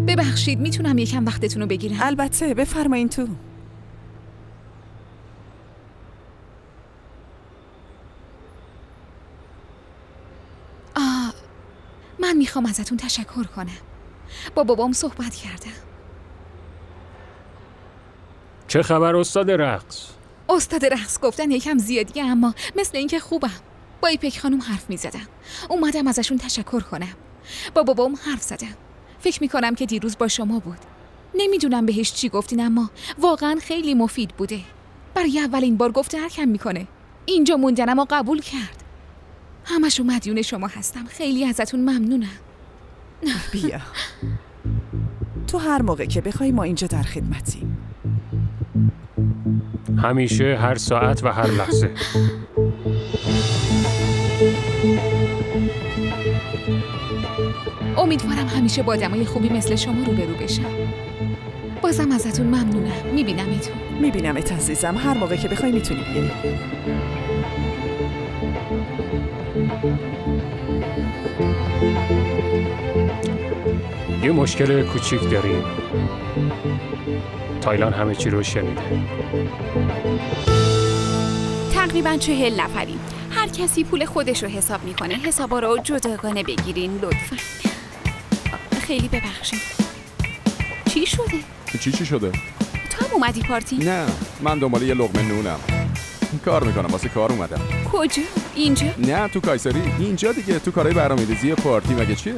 ببخشید، میتونم یکم وقتتون رو بگیرم؟ البته، بفرمایین تو. من میخوام ازتون تشکر کنم. با بابام صحبت کردم. چه خبر استاد رقص؟ استاد رقص گفتن یکم زیادیه، اما مثل اینکه خوبم. با ایپک خانم حرف میزدم. اومدم ازشون تشکر کنم. با بابام حرف زدم. فکر میکنم که دیروز با شما بود. نمیدونم بهش چی گفتین، اما واقعا خیلی مفید بوده. برای اولین بار گفته هر کم میکنه. اینجا موندنم و قبول کرد. همشو مدیون شما هستم. خیلی ازتون ممنونم. بیا، تو هر موقع که بخوای ما اینجا در خدمتیم. همیشه، هر ساعت و هر لحظه. امیدوارم همیشه با آدمای خوبی مثل شما روبرو بشم. بازم ازتون ممنونم. میبینمت عزیزم. هر موقع که بخوای میتونی بیایی. یه مشکل کوچیک داریم. تایلان همه چی رو شنیده. تقریبا 40 نفریم. هر کسی پول خودش رو حساب میکنه. حسابا رو جداگانه بگیرین لطفا. خیلی ببخشید. چی شده؟ چی شده؟ تو هم اومدی پارتی؟ نه، من دنبال یه لقمه نونم. کار میکنم، واسه کار اومدم. کجا؟ اینجا؟ نه، تو کایسری. اینجا دیگه، تو کارهای برنامه‌ریزی پارتی. مگه چیه؟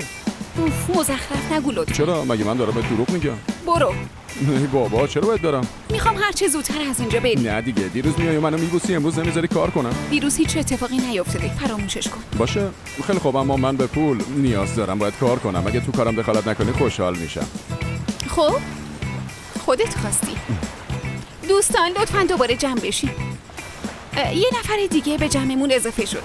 اوف، مزخرف نگو لطفا. چرا؟ مگه من دارم به دروغ میگم؟ برو. ای بابا، چرا باید برم؟ میخوام هر چه زودتر از اینجا بریم. نه دیگه، دیروز میای و منو میبوسی، امروز نمیذاری کار کنم. دیروز هیچ اتفاقی نیفتاده، فراموشش کن. باشه، خیلی خوب، اما من به پول نیاز دارم، باید کار کنم. اگه تو کارم دخالت نکنی خوشحال میشم. خب خودت خواستی. دوستان لطفاً دوباره جمع بشین. یه نفر دیگه به جمعمون اضافه شد.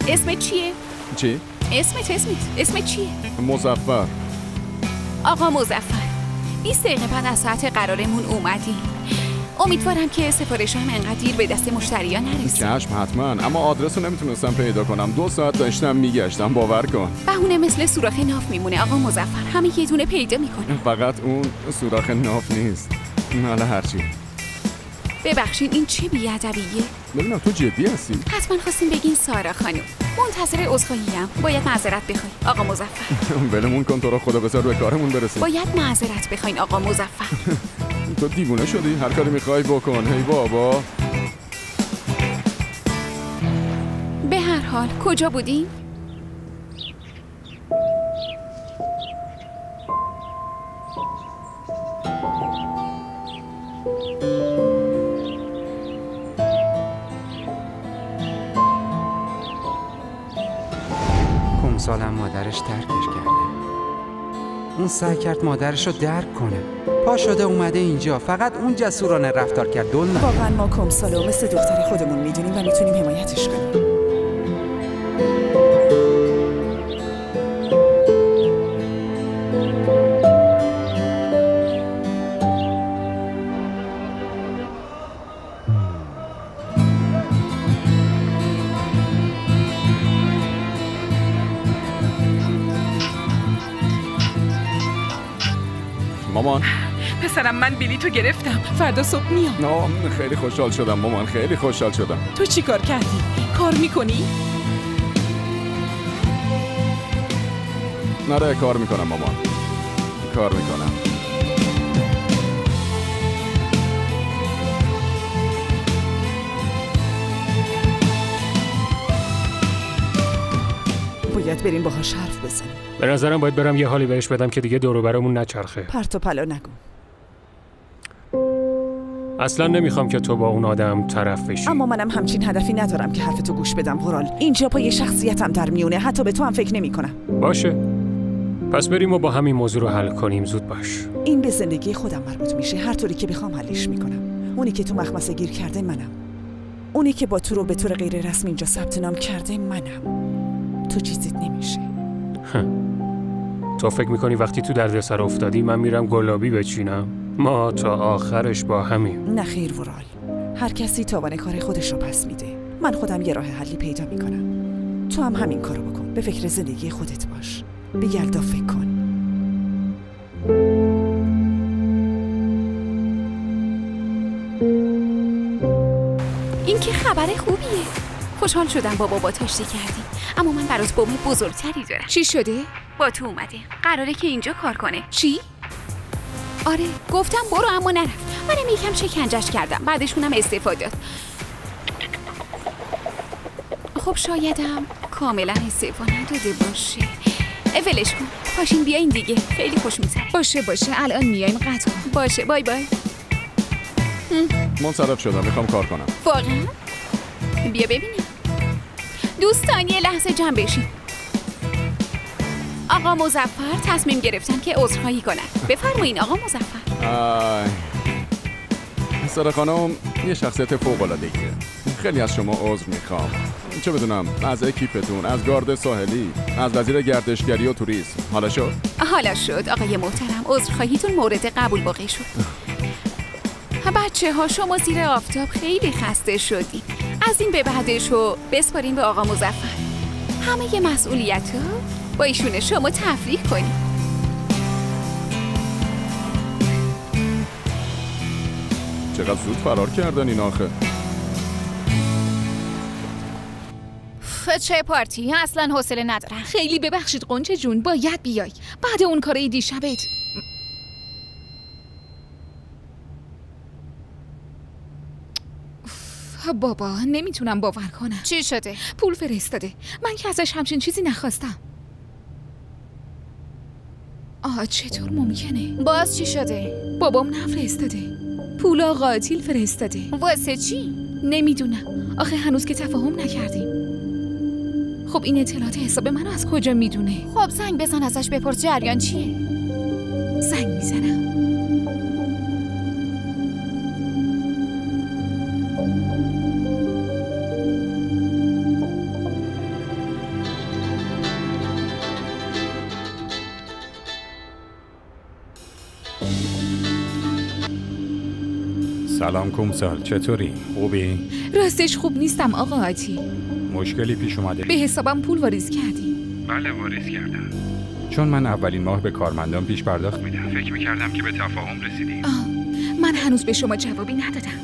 اسمت چیه؟ چی؟ اسمت چیه؟ مظفر. آقا مظفر، 20 دقیقه بعد از ساعت قرارمون اومدیم. امیدوارم که سفارشم انقدر دیر به دست مشتریان نرسه. چشم حتما، اما آدرس رو نمیتونستم پیدا کنم. 2 ساعت داشتم میگشتم، باور کن. بهونه مثل سوراخ ناف میمونه آقا مظفر، همه یه دونه پیدا میکنه. فقط اون سوراخ ناف نیست. حالا هرچی. ببخشید، این چه بی‌ادبیه؟ ببینم تو جدی هستی؟ حتما خواستیم بگین سارا خانم. منتظر عذرخواهی‌ام. باید معذرت بخواید آقا مظفر. ولمون کن، تو رو خدا بذار به کارمون برسیم. باید معذرت بخواین آقا مظفر. تو دیوونه شدی؟ هر کاری میخوای بکن. هی بابا. به هر حال کجا بودیم؟ سالم مادرش ترکش کرده. اون سعی کرد مادرش رو درک کنه. پا شده اومده اینجا، فقط اون جسورانه رفتار کرد. واقعا ما کمسالو مثل دختر خودمون میدونیم و میتونیم حمایتش کنیم. مامان پسرم من بلیطو گرفتم، فردا صبح میام. خیلی خوشحال شدم مامان، خیلی خوشحال شدم. تو چی کار کردی؟ کار میکنی؟ نره کار میکنم مامان، کار میکنم. باید بریم باهاش حرف بزنیم. به نظرم باید برم یه حالی بهش بدم که دیگه دور و برمون نچرخه. پرت و پلا نگو. اصلا نمیخوام که تو با اون آدم طرف بشی. اما منم همچین هدفی ندارم که حرفتو گوش بدم ورال. اینجا پای شخصیتم در میونه، حتی به تو هم فکر نمی‌کنم. باشه. پس بریم و با همین موضوع رو حل کنیم. زود باش. این به زندگی خودم مربوط میشه، هر طوری که بخوام حلش میکنم. اونی که تو مخمسه گیر کرده منم. اونی که با تو رو به طور غیر رسمی اینجا ثبت نام کرده منم. تو چیزیت نمیشه. تو فکر میکنی وقتی تو دردسر افتادی من میرم گلابی بچینم؟ ما تا آخرش با همیم. نه خیر ورال، هر کسی تاوان کار خودش رو پس میده. من خودم یه راه حلی پیدا میکنم. تو هم همین کارو بکن. به فکر زندگی خودت باش. بگرد و فکر کن. این که خبر خوبیه. خوشحال شدم با بابا آشتی کردی، اما من براش بوم بزرگتری دارم. چی شده؟ با تو اومده، قراره که اینجا کار کنه. چی؟ آره گفتم برو اما نرفت. منم یکم شکنجش کردم، بعدشونم استعفا داد. خب شایدم کاملا استعفا نداده باشه. ولش کن، پاشین بیاین دیگه، خیلی خوش می‌گذره. باشه الان میایم. قطع کن. باشه بای بای. منصرف شدم، میخوام کار کنم. واقعا؟ بیا ببینیم. دوستان یه لحظه جمع بشین. آقا مظفر تصمیم گرفتن که عذرخواهی کنن. بفرمایین آقا مظفر. سارا خانم یه شخصیت فوق‌العاده‌ایه. خیلی از شما عذر میخوام. چه بدونم از اکیپتون، از گارد ساحلی، از وزیر گردشگری و توریسم. حالا شد آقای محترم، عذرخواهیتون مورد قبول واقع شد. بچه ها شما زیر آفتاب خیلی خسته شدین. از این به بعدشو بسپارین به آقا مظفر. همه ی مسئولیت ها با ایشونه، شما تفریح کنین. چقدر زود فرار کردن این آخه. چه پارتی؟ اصلا حوصله ندارم. خیلی ببخشید قنچه جون، باید بیای بعد اون کارای دیشبت. بابا نمیتونم باور کنم. چی شده؟ پول فرستاده. من که ازش همچین چیزی نخواستم. چطور ممکنه؟ باز چی شده؟ بابام نفرستاده. پولا قاتل فرستاده. واسه چی؟ نمیدونم. آخه هنوز که تفاهم نکردیم. خب این اطلاعات حساب منو از کجا میدونه؟ خب زنگ بزن ازش بپرس جریان چیه؟ زنگ میزنم. سلام کمسال، چطوری؟ خوبی؟ راستش خوب نیستم آقا آتی. مشکلی پیش اومده؟ به حسابم پول واریز کردی؟ بله واریز کردم. چون من اولین ماه به کارمندان پیش پرداخت میدم. فکر میکردم که به تفاهم رسیدیم. من هنوز به شما جوابی ندادم.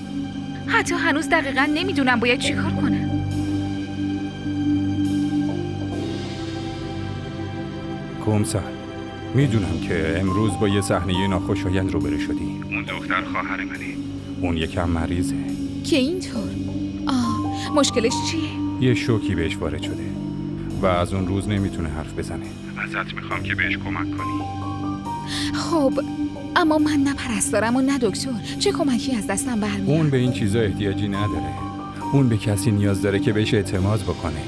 حتی هنوز دقیقاً نمیدونم باید چی کار کنم. کمسال، میدونم که امروز با یه صحنه ناخوشایند روبرو شدی. اون دختر خواهر منه. اون یکم مریضه. که اینطور؟ مشکلش چیه؟ یه شوکی بهش وارد شده و از اون روز نمیتونه حرف بزنه. ازت میخوام که بهش کمک کنی. خب اما من نه پرستارم و نه دکتر. چه کمکی از دستم برمیاد؟ اون به این چیزا احتیاجی نداره. اون به کسی نیاز داره که بهش اعتماد بکنه.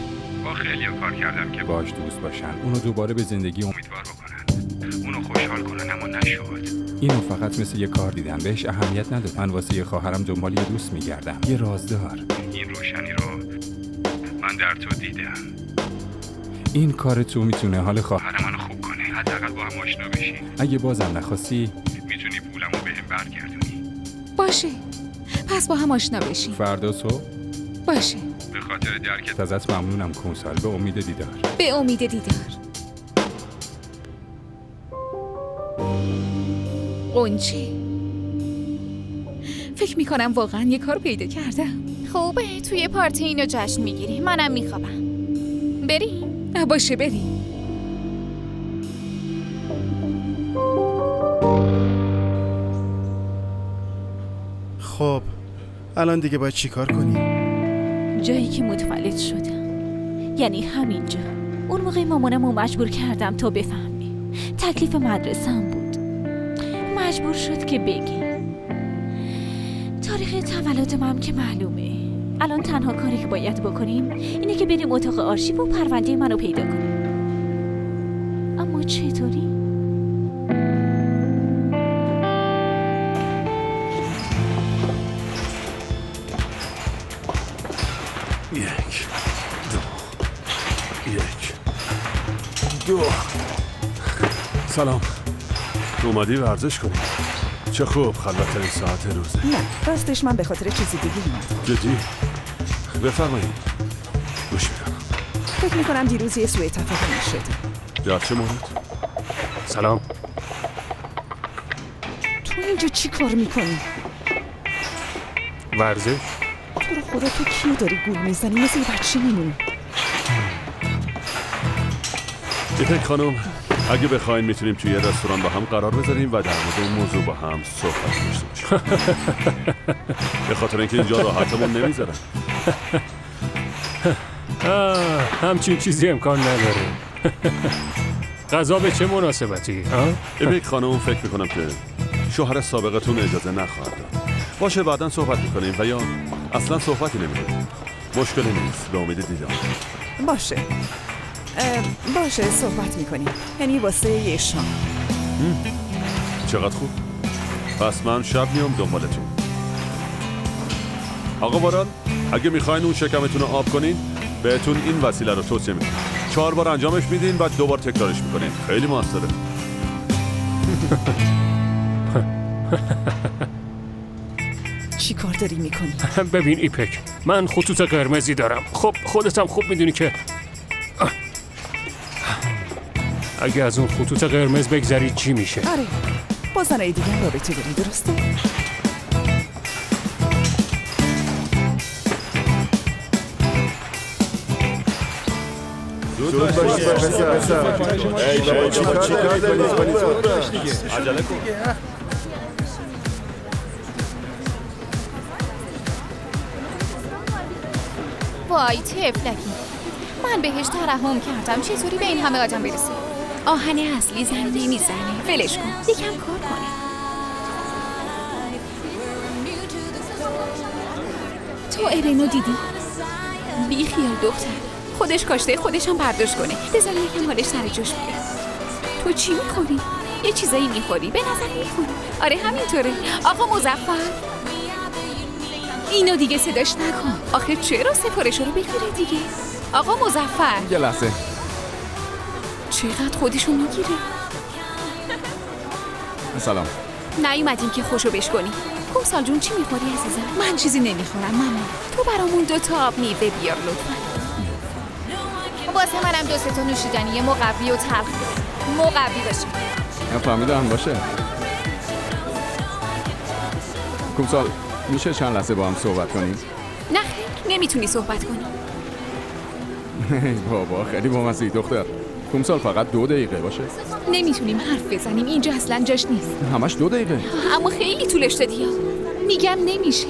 با خیلیا کار کردم که باش دوست باشن، اونو دوباره به زندگی امیدوار بکنن، اونو خوشحال کنن، اما نشد. اینو فقط مثل یه کار دیدم، بهش اهمیت ندادم. من واسه یه خواهرم دنبال یه دوست میگردم، یه رازدار. این روشنی رو من در تو دیدم. این کار تو میتونه حال خواهر منو خوب کنه. حداقل با هم آشنا بشین. اگه بازم نخواستی میتونی پولمو بهم برگردونی. باشه. پس با هم آشنا بشین. فردا صبح؟ باشه. به خاطر درکت ازت ممنونم کومسال. به امید دیدار. به امید دیدار. قنچه، فکر میکنم واقعا یه کار پیدا کردم. خوبه، توی پارتی اینو جشن میگیری. منم میخوابم. بریم؟ باشه بریم. خب الان دیگه باید چی کار کنیم؟ جایی که متولد شدم، یعنی همینجا. اون موقع مامانمو مجبور کردم تا بفهمی. تکلیف مدرسه‌ام بود. مجبور شد که بگی. تاریخ تولدم هم که معلومه. الان تنها کاری که باید بکنیم اینه که بریم اتاق آرشیو و پرونده منو پیدا کنیم. اما چطوری؟ دو. سلام. اومدی ورزش کنی؟ چه خوب، خلوت‌ترین ساعت روزه. نه، راستش من به خاطر چیزی دیگه اومدم. جدی؟ بفرمایید. گوش میدم. فکر میکنم دیروز یه سوء تفاهم شده. در چه مورد؟ سلام. تو اینجا چی کار میکنی؟ ورزش؟ تو رو خدا تو کیو داری گول میزنی؟ مثل یه بچه میمونی. ایپک خانم، اگه بخواین میتونیم توی یه رستوران با هم قرار بذاریم و در مورد اون موضوع با هم صحبت داشته باشیم. به خاطر اینکه اینجا راحتمون نمیذارن. همچین چیزی امکان نداره. غذا به چه مناسبتی؟ ایپک خانم، فکر میکنم که شوهر سابقتون اجازه نخواهد داد. باشه بعداً صحبت میکنیم و یا اصلا صحبتی نمیکنیم. مشکلی نیست، به امید دیدار. باشه صحبت میکنیم، یعنی واسه یه شام. چقدر خوب. پس من شب میام دنبالتون. آقا باران، اگه میخواین اون شکمتون رو آب کنین بهتون این وسیله رو توصیه میکنم. 4 بار انجامش میدین و 2 بار تکرارش میکنین. خیلی موثره. چی کار داری میکنی؟ ببین ایپک، من خطوط قرمزی دارم. خب خودت هم خوب میدونی که اگه از اون خطوط قرمز بگذری چی میشه؟ آره، با زنای دیگه هم رابطه داری، درسته؟ زود باش پسر. ای بابا چی کار داری میکنی؟ زود باش دیگه. عجله کن. وای طفلکی، من بهش ترحم کردم. چطوری به این همه آدم برسه؟ آهن اصلی زن نمیزنه. ولش کن، یکم کار کنه. تو ارینو دیدی؟ بی خیال دختر، خودش کاشته، خودش هم برداشت کنه. بذار یکم حالش سر جوش بیاد. تو چی میخوری؟ یه چیزایی میخوری؟ به نظر میخوری. آره همینطوره. آقا مظفر، اینو دیگه صداش نکن. آخه چرا سفارشو رو بگیره دیگه؟ آقا مظفر، یه لحظه. چقدر خودشو میگیره. سلام. نیومدیم که خوشو بشکنی. کومسال جون چی میخوری عزیزم؟ من چیزی نمیخورم مامان. تو برامون 2 تا آب میوه بیار لطفا. واسه منم 2 تا نوشیدنی مقوی و تلخ مقوی باشه. من فهمیدم. باشه. کومسال میشه چند لحظه با هم صحبت کنیم؟ نه نمیتونی صحبت کنی. بابا خیلی بامزه‌ای دختر. کومسال فقط 2 دقیقه باشه. نمیتونیم حرف بزنیم، اینجا اصلا جاش نیست. همش 2 دقیقه. اما خیلی طولش دادی ها. میگم نمیشه.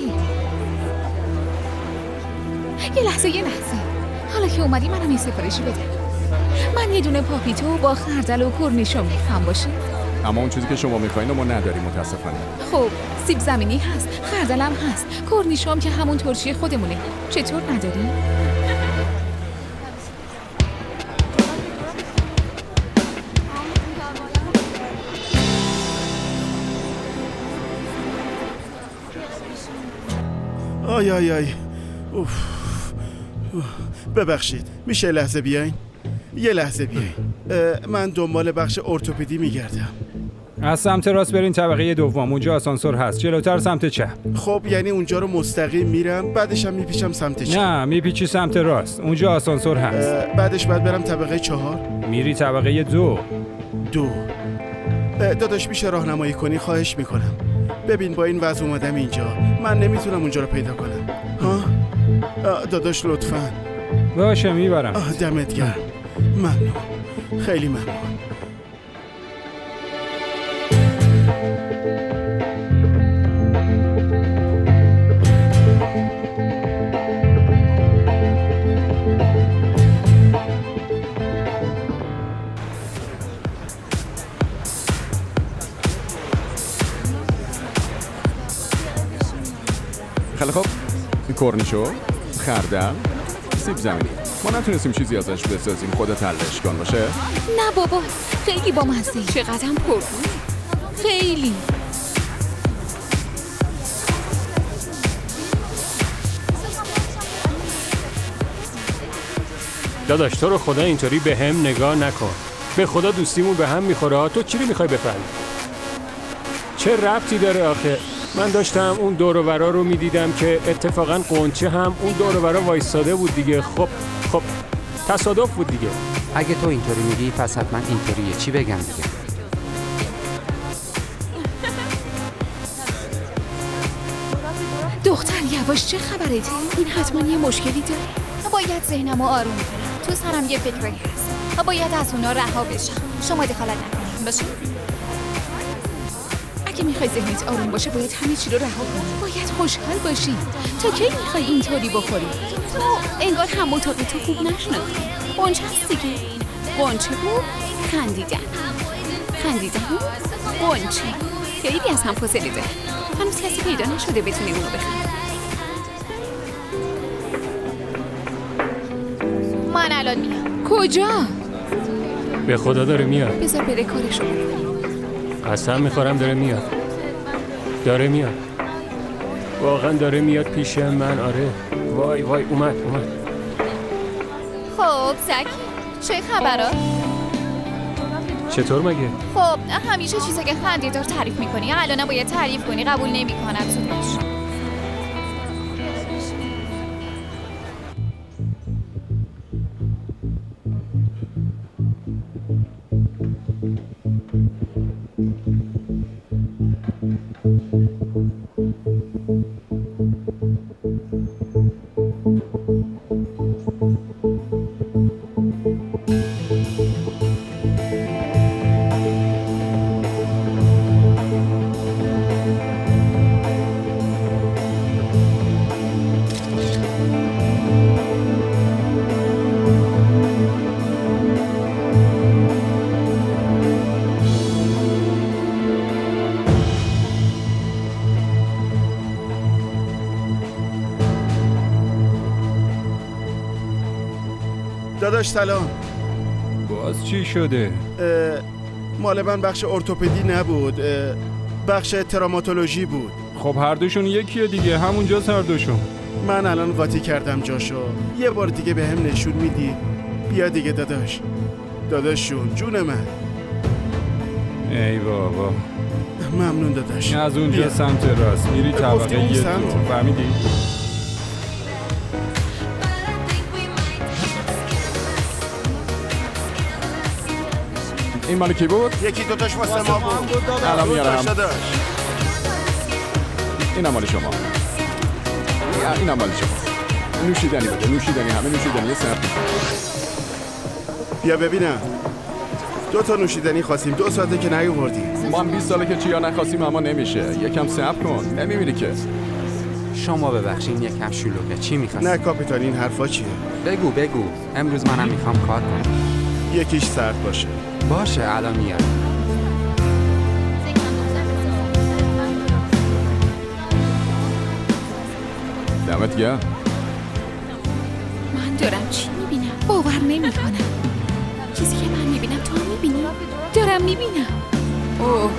یه لحظه. حالا که اومدی منم یه سفارشی بده. من یه دونه پاپیتو با خردل و کرنیشو میخوام باشه. اما اون چیزی که شما میخواین ما نداریم متاسفانه. خب سیب زمینی هست، خردلم هست، کرنیشو هم که همون ترشی خودمونه. چطور نداری؟ آی آی آی. اوف. ببخشید میشه لحظه بیاین؟ یه لحظه بیاین. من دنبال بخش ارتوپدی میگردم. از سمت راست برین طبقه دوم، اونجا آسانسور هست. جلوتر سمت چپ. خب یعنی اونجا رو مستقیم میرم بعدش هم میپیچم سمت چپ؟ نه میپیچی سمت راست، اونجا آسانسور هست. بعدش باید برم طبقه 4؟ میری طبقه 2. داداش میشه راهنمایی کنی؟ خواهش میکنم. ببین با این وضع اومدم اینجا، من نمیتونم اونجا رو پیدا کنم. ها؟ داداش لطفاً. باشه میبرم. دمت گرم. ممنون. خیلی ممنون. خیلی خوب. کورنیشو، خردل، سیب زمینی. ما نتونستیم چیزی ازش بسازیم، خودت حلش کن باشه؟ نه بابا، خیلی بامزه. چقدرم پررو. خیلی. داداش تو رو خدا اینطوری به هم نگاه نکن. به خدا دوستیمون به هم میخوره. تو چی رو میخوای بفهمی؟ چه ربطی داره آخه؟ من داشتم اون دور و برا رو میدیدم که اتفاقا قنچه هم اون دور و برا وایستاده بود دیگه. خب تصادف بود دیگه. اگه تو اینطوری میگی پس حتما اینطوریه. چی بگم دیگه؟ دختر یواش، چه خبرته؟ این حتما یه مشکلی داره. باید ذهنمو آروم کنم. تو سرم یه فکری هست. باید از اونا رها بشم. شما دخالت نکنید. باشه؟ اگه میخوای ذهنت آروم باشه باید همه چی رو رها کنی. باید خوشحال باشی. تا کی میخوای اینطوری بخوری؟ تو انگار هم اتاق تو خوب نشناختی. قنچه هست دیگه. قنچه بود، خندیدن قنچه. خیلی از هم فاصله داره. هنوز کسی پیدا نشده بتونه اونو بخند. من الان میام. کجا؟ به خدا داره میاد. بذار بره کارشو بکنه. قسم میخورم داره میاد. واقعا داره میاد پیش من. آره وای اومد. خب زکی چه خبرها؟ چطور مگه؟ خب همیشه چیزا که خنده‌دار تعریف میکنی الان باید تعریف کنی. قبول نمیکنم. زود باش. داداش سلام. باز چی شده؟ مال من بخش ارتوپدی نبود، بخش تراماتولوژی بود. خب هر دوشون یکیه دیگه، همونجاست هر دوشون. من الان قاطی کردم جاشو. یه بار دیگه به هم نشون میدی؟ بیا دیگه داداششون جون من. ای بابا ممنون داداش. از اونجا بیا. سمت راست میری طبقه 1 فهمیدی؟ این مال کی بود؟ یکی دوتاش واسه ما بود. الان میارم. اینم مال شما. اینم مال شما. نوشیدنی بده. نوشیدنی همه نوشیدنی صرف. بیا ببینم. 2 نوشیدنی خواستیم 2 ساعته که نیاوردی. ما هم 20 ساله که چیا نخواستیم اما نمیشه. یکم صبر کن. نمیبینی که. شما ببخشین یکم شلوغه. چی می‌خواستی؟ نه کاپیتان این حرفا چیه؟ بگو. امروز منم میخوام کار کنم. یکیش سرد باشه. باشه الان میارم. دمت گرم. من دارم چی میبینم؟ باور نمیکنم. چیزی که من میبینم تو هم میبینی؟ دارم میبینم. اوه